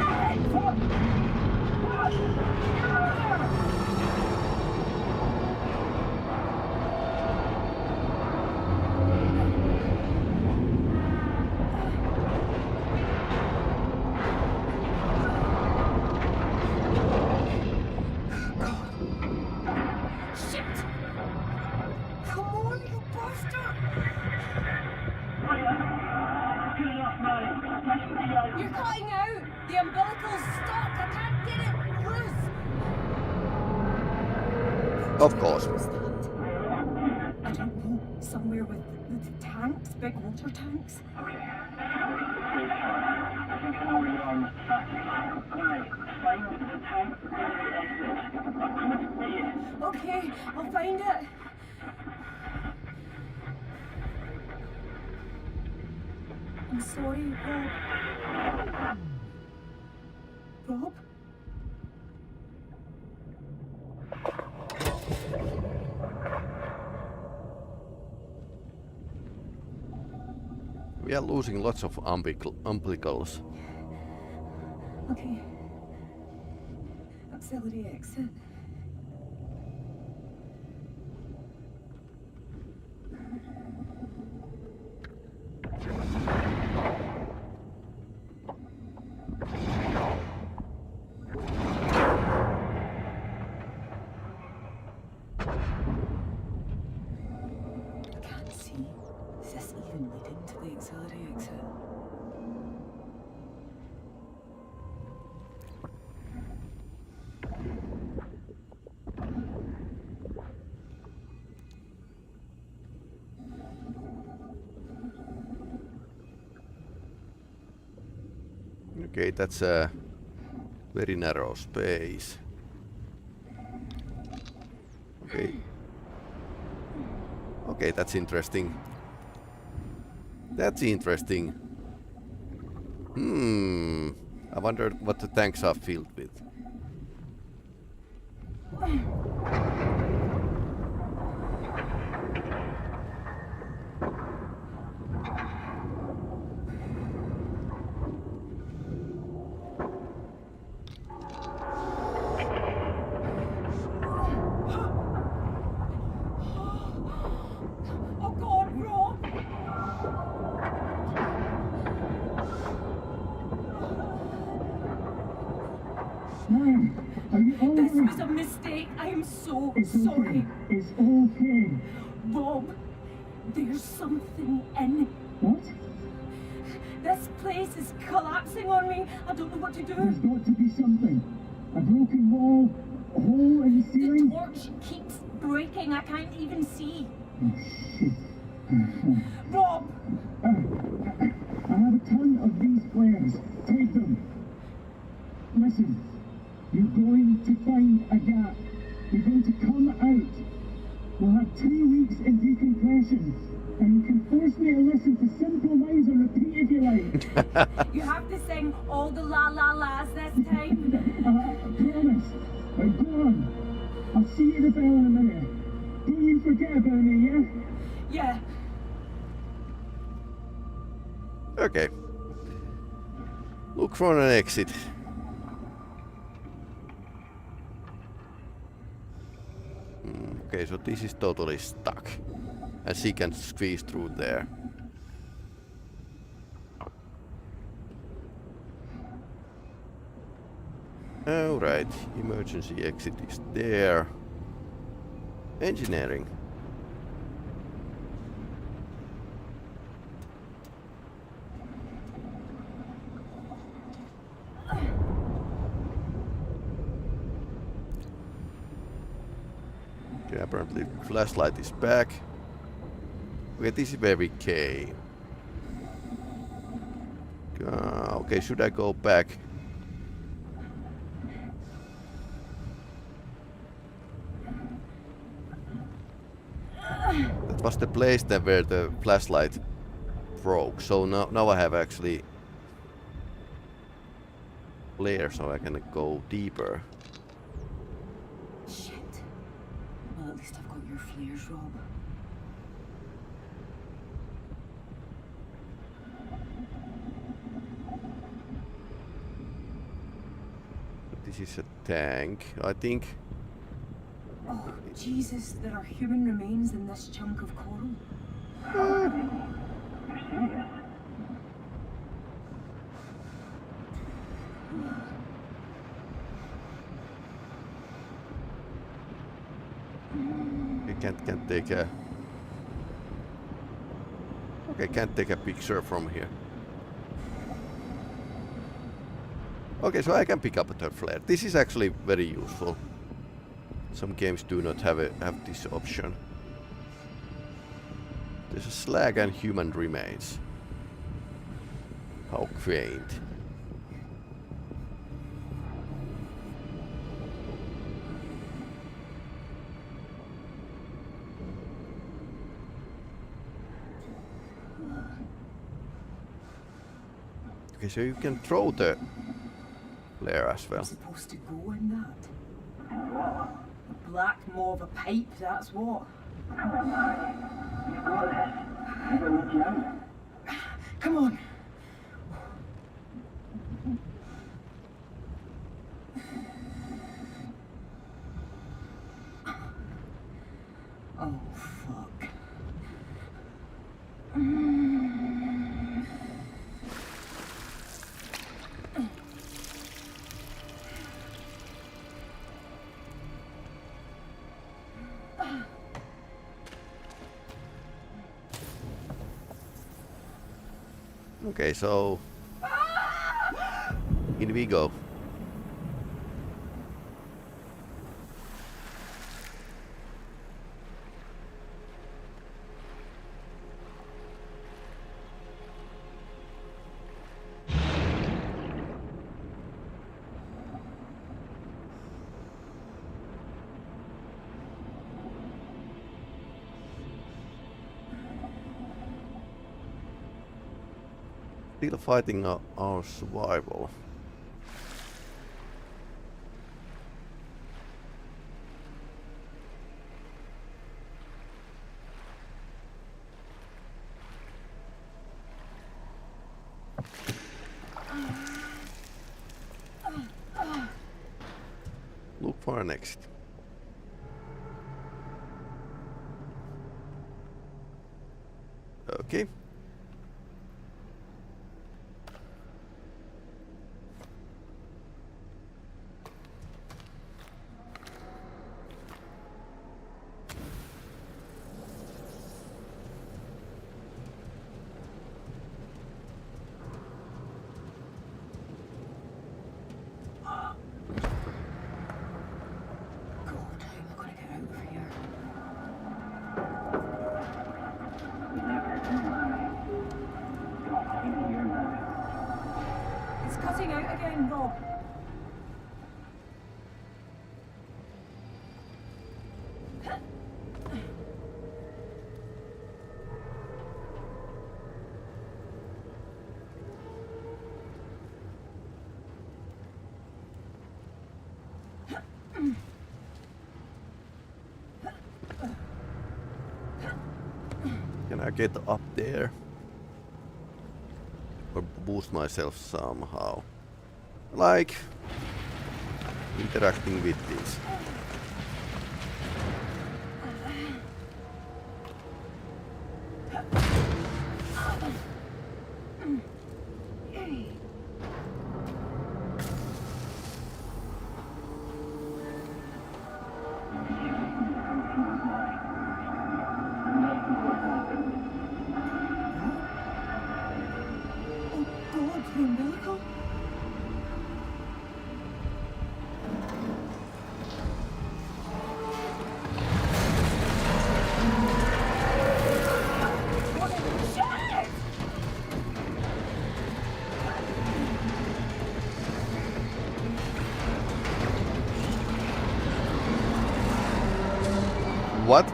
You're cutting out! The umbilical's stuck! I can't get it loose! Of course. What's that? I don't know. Somewhere with tanks, big water tanks. Okay. I think I know where you are, Mr. Fatty. Now, find the tank where the exit. Okay, I'll find it. I'm sorry, Rob. Rob? We are losing lots of umbilicals. Okay. Auxiliary exit. Okay, that's a very narrow space. Okay. Okay, that's interesting. That's interesting. I wonder what the tanks are filled with. This was a mistake. I am so sorry. It's okay. Rob, there's something in. What? This place is collapsing on me. I don't know what to do. There's got to be something. A broken wall, a hole in the The ceiling. torch keeps breaking. I can't even see. Oh, shit. Rob! I have a ton of these flares. Take them. Listen, you're going to find a gap. You're going to come out. We'll have 2 weeks in decompression. And you can force me to listen to simple lines on repeat if you like. You have to sing all the la la la's this time. Promise. Right, go on. I'll see you at the bell in a minute. Don't you forget about me, yeah? Yeah. Okay. Look for an exit. Okay, so this is totally stuck. And she can squeeze through there. Alright, emergency exit is there. Engineering. Okay, apparently flashlight is back. Okay, this is where we came. Okay, should I go back? That was the place that where the flashlight broke. So now I have actually flare, so I can go deeper. Shit. Well, at least I've got your flares, Rob. This is a tank, I think. Oh, Jesus, there are human remains in this chunk of coral. I can't take a... Okay, can't take a picture from here. Okay, so I can pick up the flare. This is actually very useful. Some games do not have this option. There's a slag and human remains. How quaint. Okay, so you can throw the flare as well. I'm supposed to go in that. A black maw of a pipe, that's what. Come on. Oh, fuck. Okay, so in we go. Still fighting our survival. Look for an exit. Okay. It's cutting out again, Rob. Can I get up there? Or boost myself somehow? Like interacting with these. What?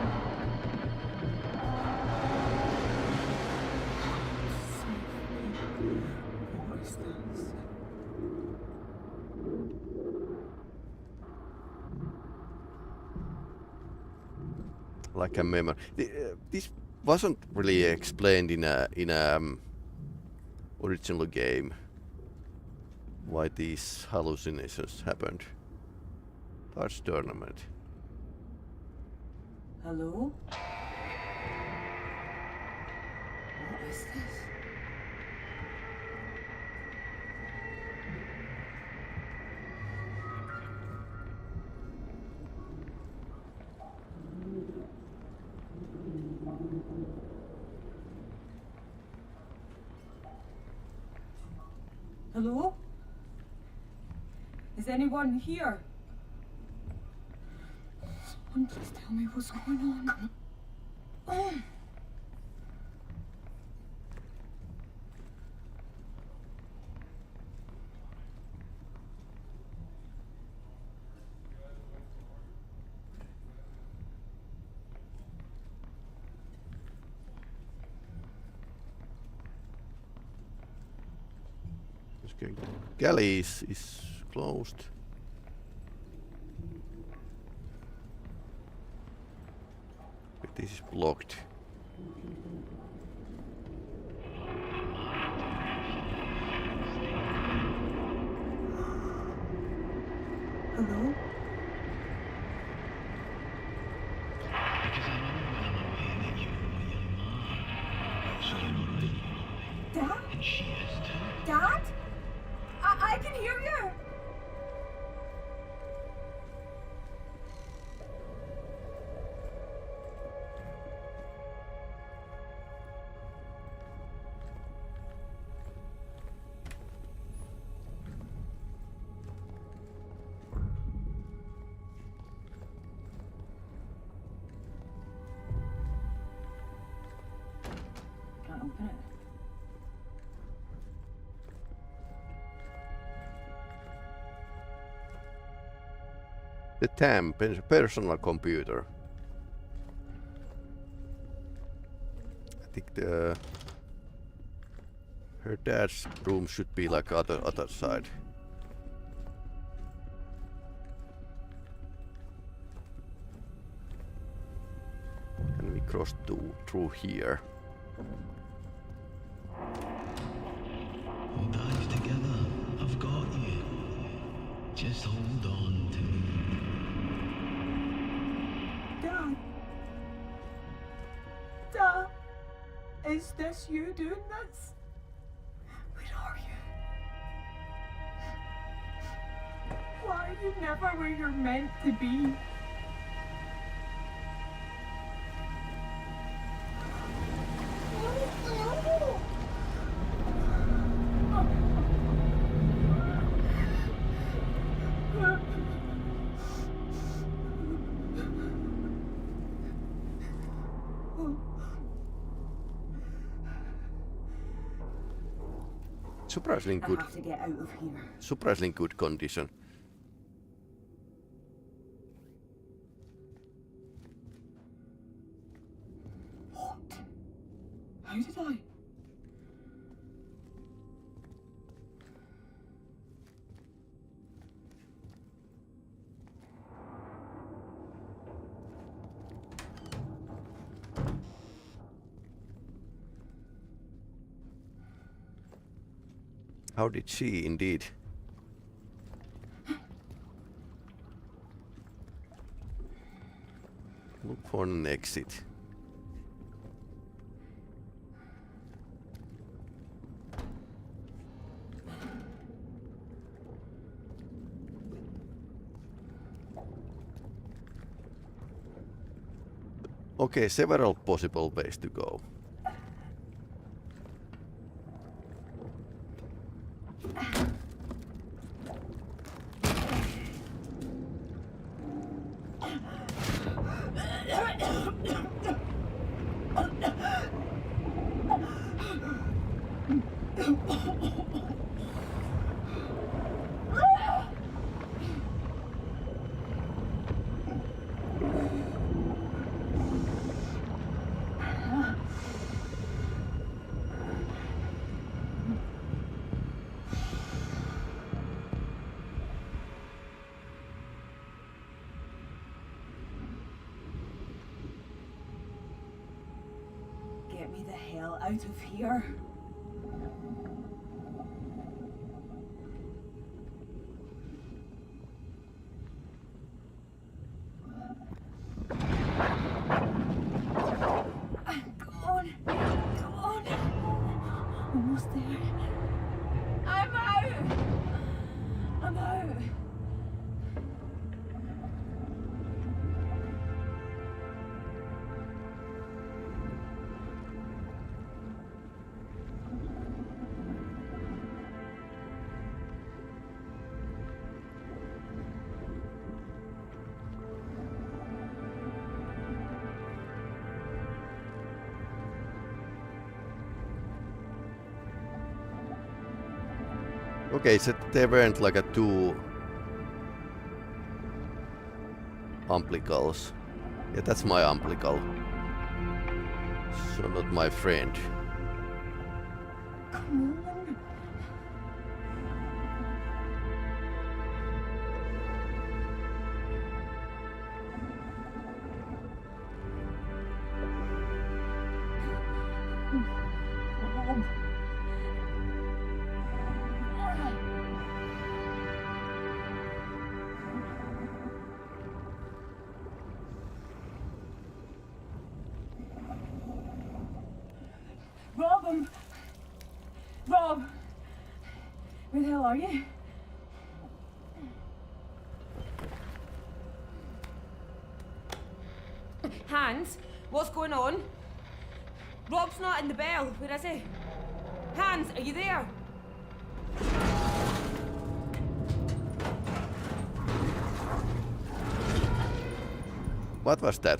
Like a memory. This wasn't really explained in a original game. Why these hallucinations happened. Darts tournament. Hello? What is this? Hello? Is anyone here? Someone please tell me what's going on. Oh. Okay. Galley is closed. But this is blocked. Hello? Because I know when I'm away that you know your mom. So you're alright. Dad? And she is too. Dad? I can hear you! Can't open it. The TAM, personal computer. I think her dad's room should be like other side. Can we cross through here? We'll dive together. I've got you. Just hold on to me. Dad? Dad? Is this you doing this? Where are you? Why are you never where you're meant to be? Surprisingly I good. have to get out of here. Surprisingly good condition. What? How did I? How did she indeed? Look for an exit. Okay, several possible ways to go. Get me the hell out of here. Come on. Come on. Almost there. I'm out. I'm out. Okay, so there weren't like a two umplicals. Yeah, that's my umbilical. So not my friend. Come on. Rob. Rob! Where the hell are you? Hans, what's going on? Rob's not in the bell. Where is he? Hans, are you there? What was that?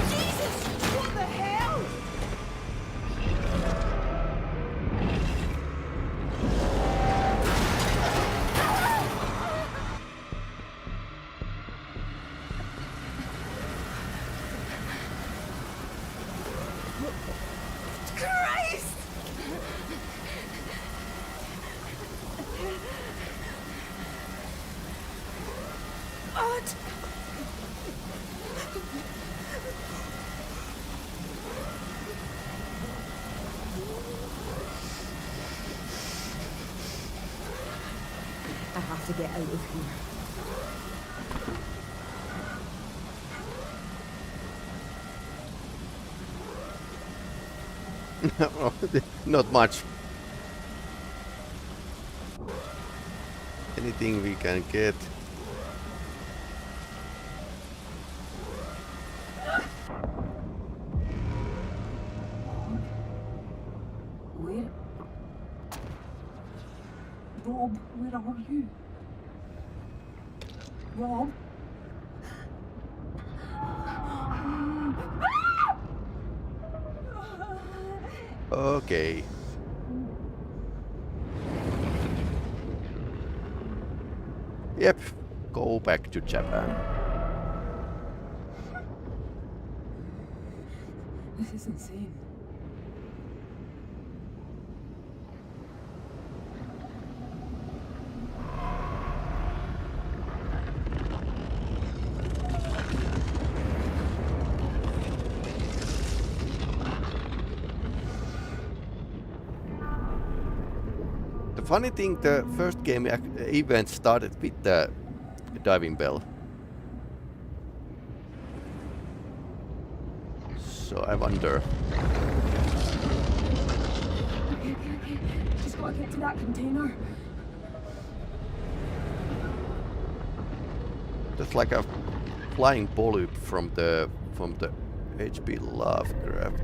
Jesus! What the hell? Christ! What? I have to get out of here. Not much. Anything we can get. Where? Rob, where are you? Rob? Okay. Yep, go back to Japan. This is insane. funny thing, the first game event started with the diving bell. So I wonder. Okay. Just gotta get to that container. That's like a flying polyp from the H.P. Lovecraft.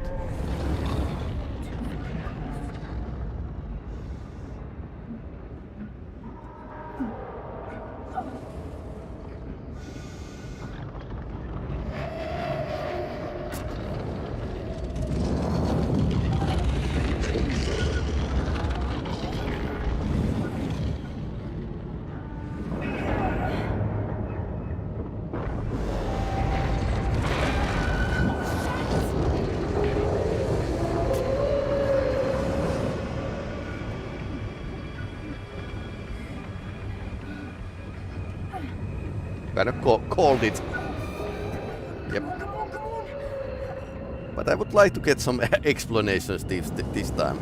Kind of called it. Yep. But I would like to get some explanations this time.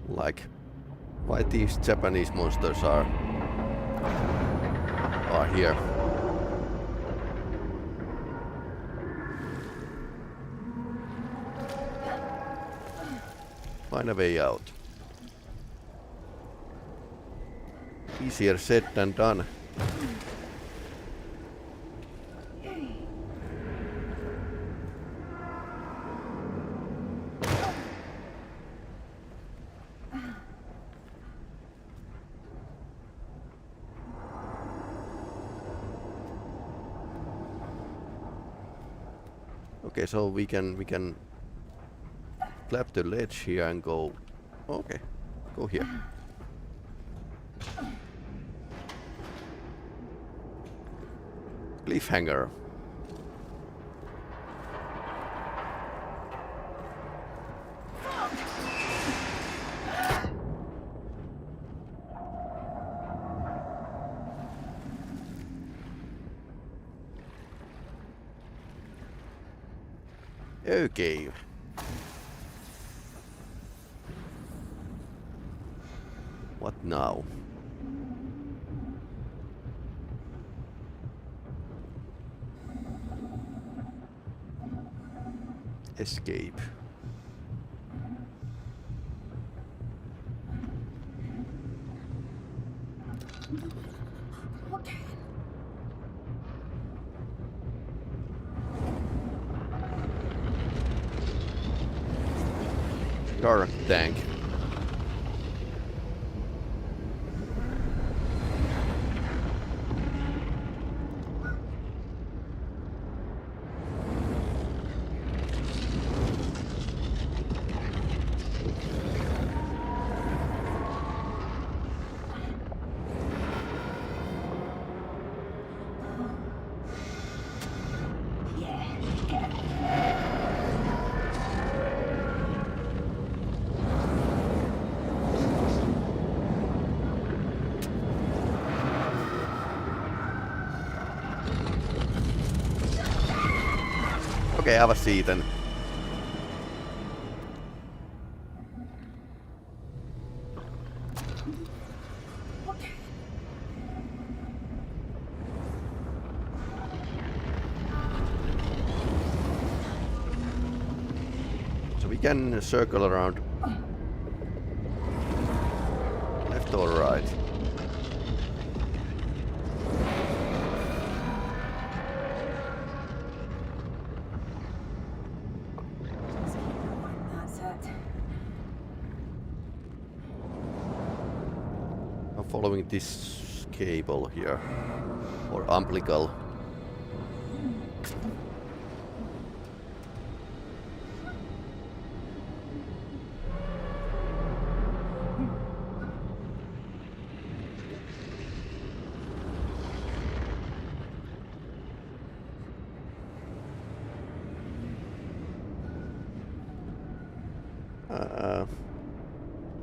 Like, why these Japanese monsters are here. Find a way out. Easier said than done. Okay, so we can flap the ledge here and go. Okay, go here. Cliffhanger. Okay. What now? Escape. Dark tank. Okay, have a seat then. So we can circle around. Left or right? Following this cable here, or umbilical.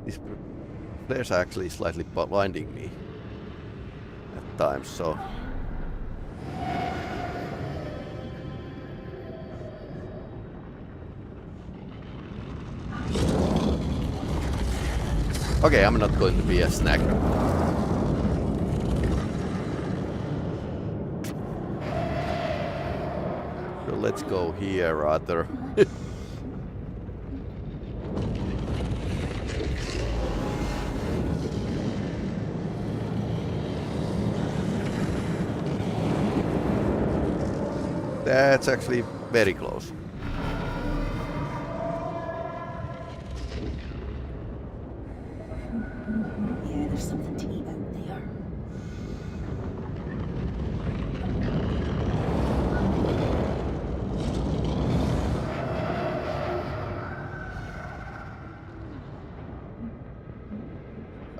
This flares actually slightly blinding me at times, so Okay, I'm not going to be a snack. So let's go here rather. That's actually very close. Yeah, there's something to eat out there.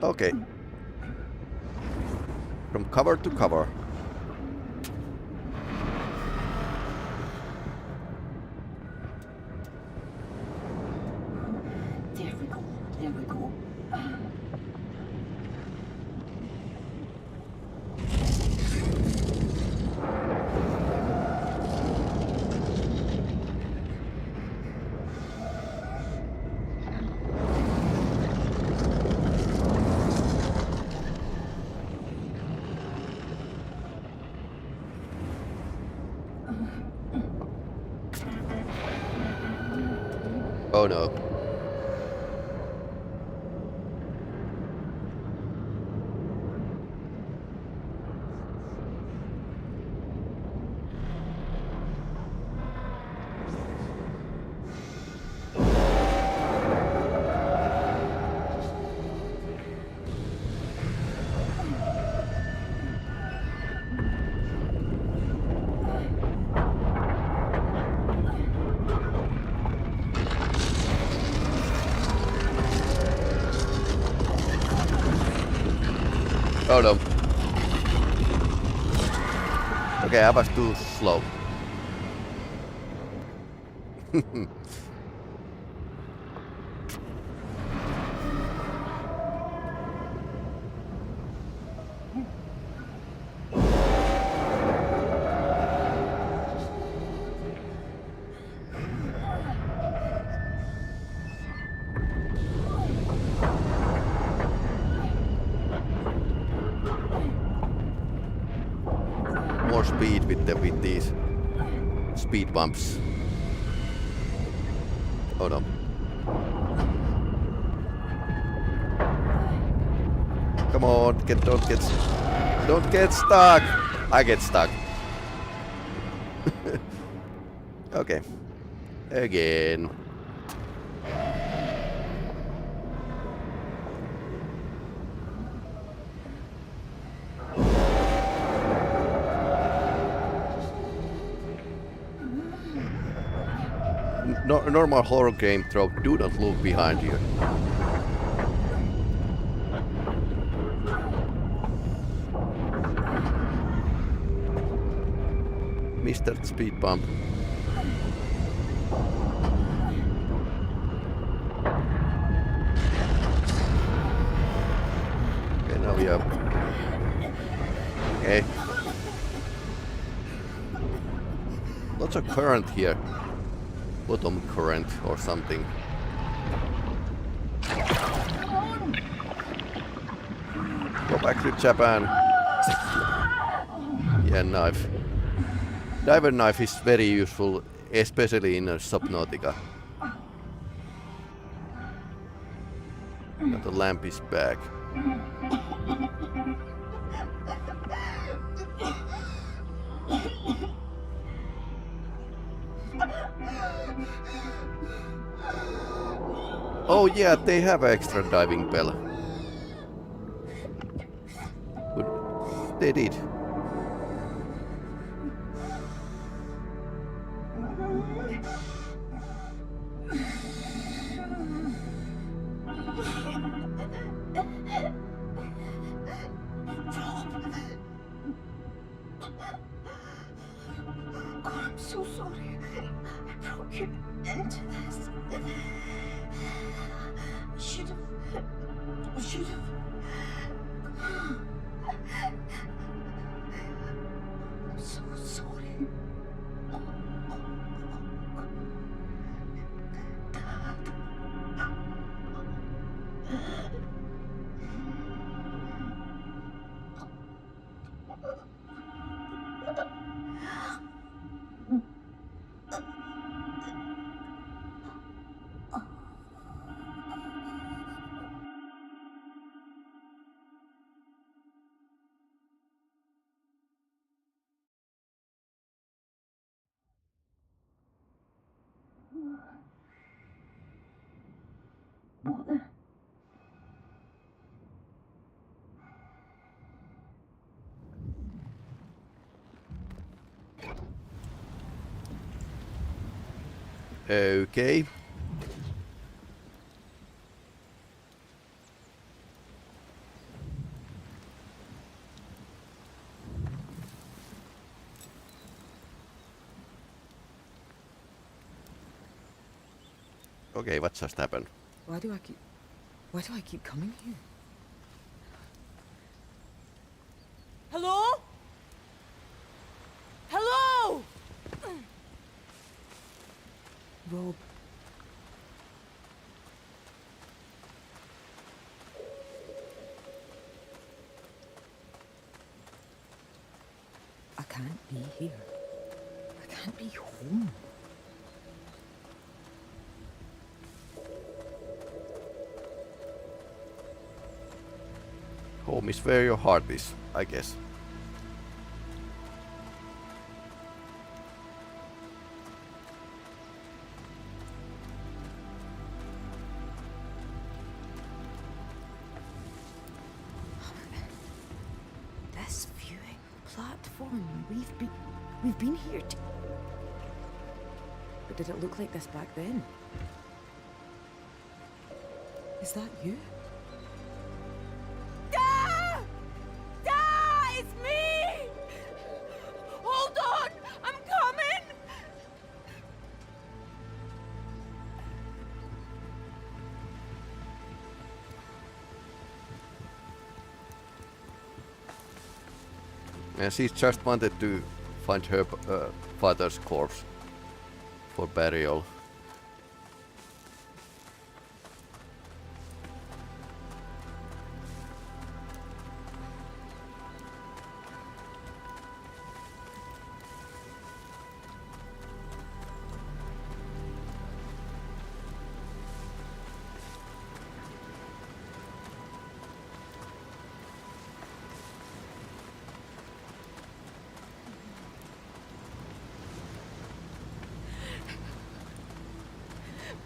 Okay. From cover to cover. There we go. There we go. Oh no. Oh no. Okay, I was too slow. More speed with these speed bumps. Oh no. Come on, don't get stuck. I get stuck. Okay. Again. Normal horror game trope, do not look behind you. Mr. Speed Bump. Okay, now we are... Okay. Lots of current here. Bottom current or something. Go back to Japan. Yeah, knife. Diver knife is very useful, especially in Subnautica. But the lamp is back. Oh yeah, they have extra diving bell. Good. They did. God, I'm so sorry. I brought you into this. I should have. I'm so sorry. Dad. Okay. Okay, what just happened? Why do I keep coming here? Hello? Hello? Rob. I can't be here. I can't be home. Home is where your heart is, I guess. This viewing platform, we've been here. But did it look like this back then? Is that you? Da! Da! It's me! Hold on! I'm coming! And she just wanted to find her father's corpse for burial.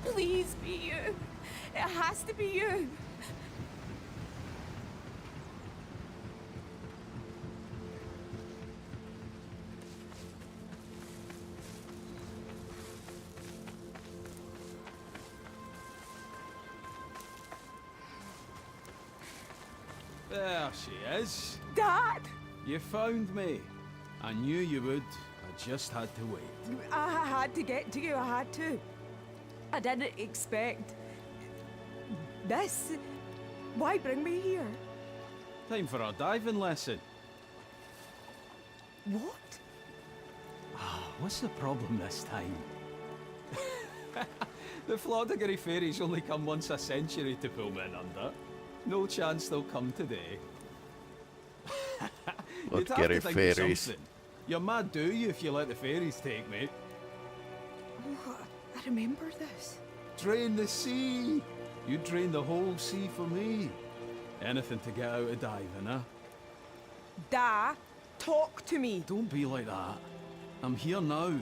Please be you. It has to be you. There she is. Dad! You found me. I knew you would. I just had to wait. I had to get to you. I had to. I didn't expect this. Why bring me here? Time for a diving lesson. What? What's the problem this time? The Flodagary fairies only come once a century to pull men under. No chance they'll come today. You'd have Flodagary to think of fairies. something. You're mad, do you, if you let the fairies take me? Oh, I remember this. Drain the sea! You drain the whole sea for me. Anything to get out of diving, huh? Da, talk to me. Don't be like that. I'm here now.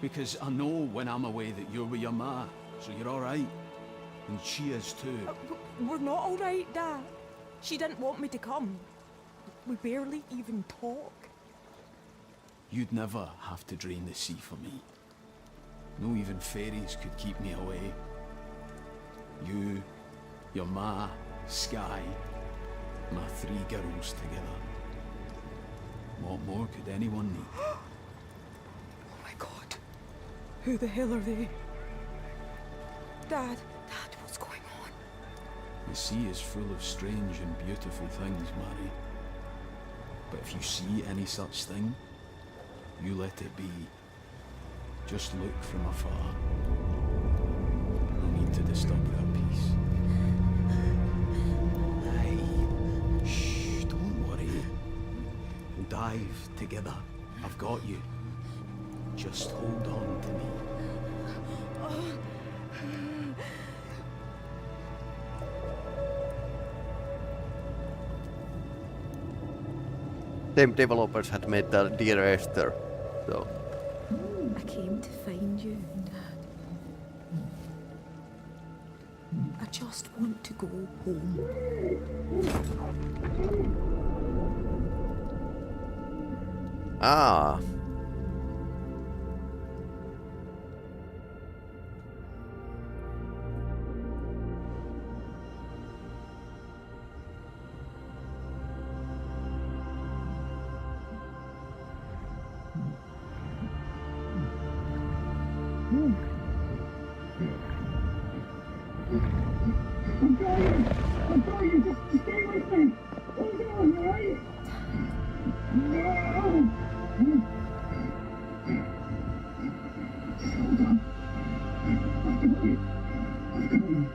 Because I know when I'm away that you're with your ma, so you're alright. And she is too. We're not all right, Da. She didn't want me to come. We barely even talk. You'd never have to drain the sea for me. No even fairies could keep me away. You, your ma, Sky, my three girls together. What more could anyone need? Oh my God. Who the hell are they? Dad, what's going on? The sea is full of strange and beautiful things, Mary. But if you see any such thing, you let it be. Just look from afar. No need to disturb their peace. Aye. Shh, don't worry. We'll dive together. I've got you. Just hold on to me. Them developers had made the Dear Esther, so I came to find you, Dad. I just want to go home. I'm trying to stay with me. Hold on, right? No! Hold on. After me. After me.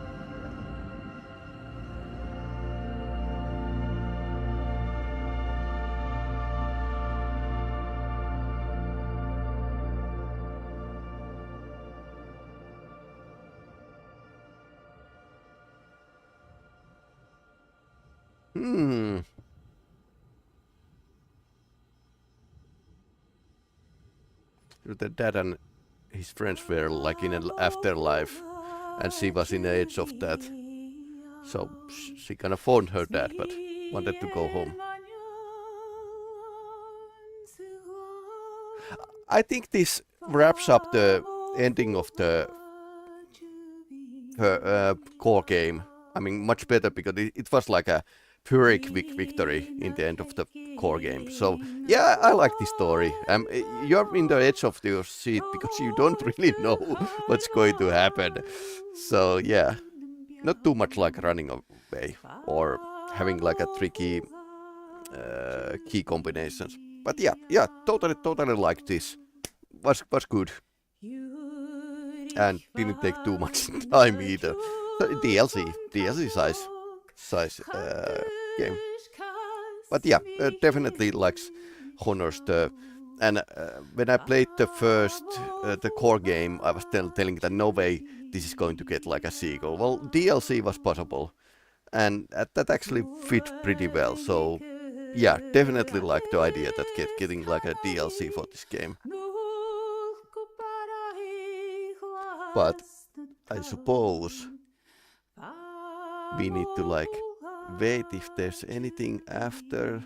The dad and his friends were like in an afterlife, and she was in the edge of that. So she kind of phoned her dad, but wanted to go home. I think this wraps up the ending of the core game. I mean, much better because it was like a Pyrrhic victory in the end of the core game. So yeah, I like this story. You're in the edge of your seat because you don't really know what's going to happen. So yeah, not too much like running away or having like a tricky key combinations. But yeah, totally like this. Was good. And didn't take too much time either. So DLC size game. But yeah, definitely likes honors the. And when I played the first the core game, I was telling that no way this is going to get like a sequel. Well, DLC was possible, and that actually fit pretty well. So yeah, definitely like the idea that getting like a DLC for this game. But I suppose we need to like wait if there's anything after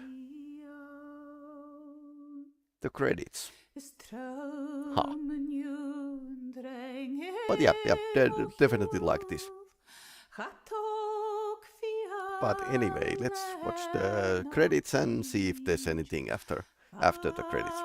the credits. Huh. But yeah, definitely like this. But anyway, let's watch the credits and see if there's anything after the credits.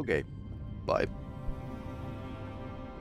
Okay, bye.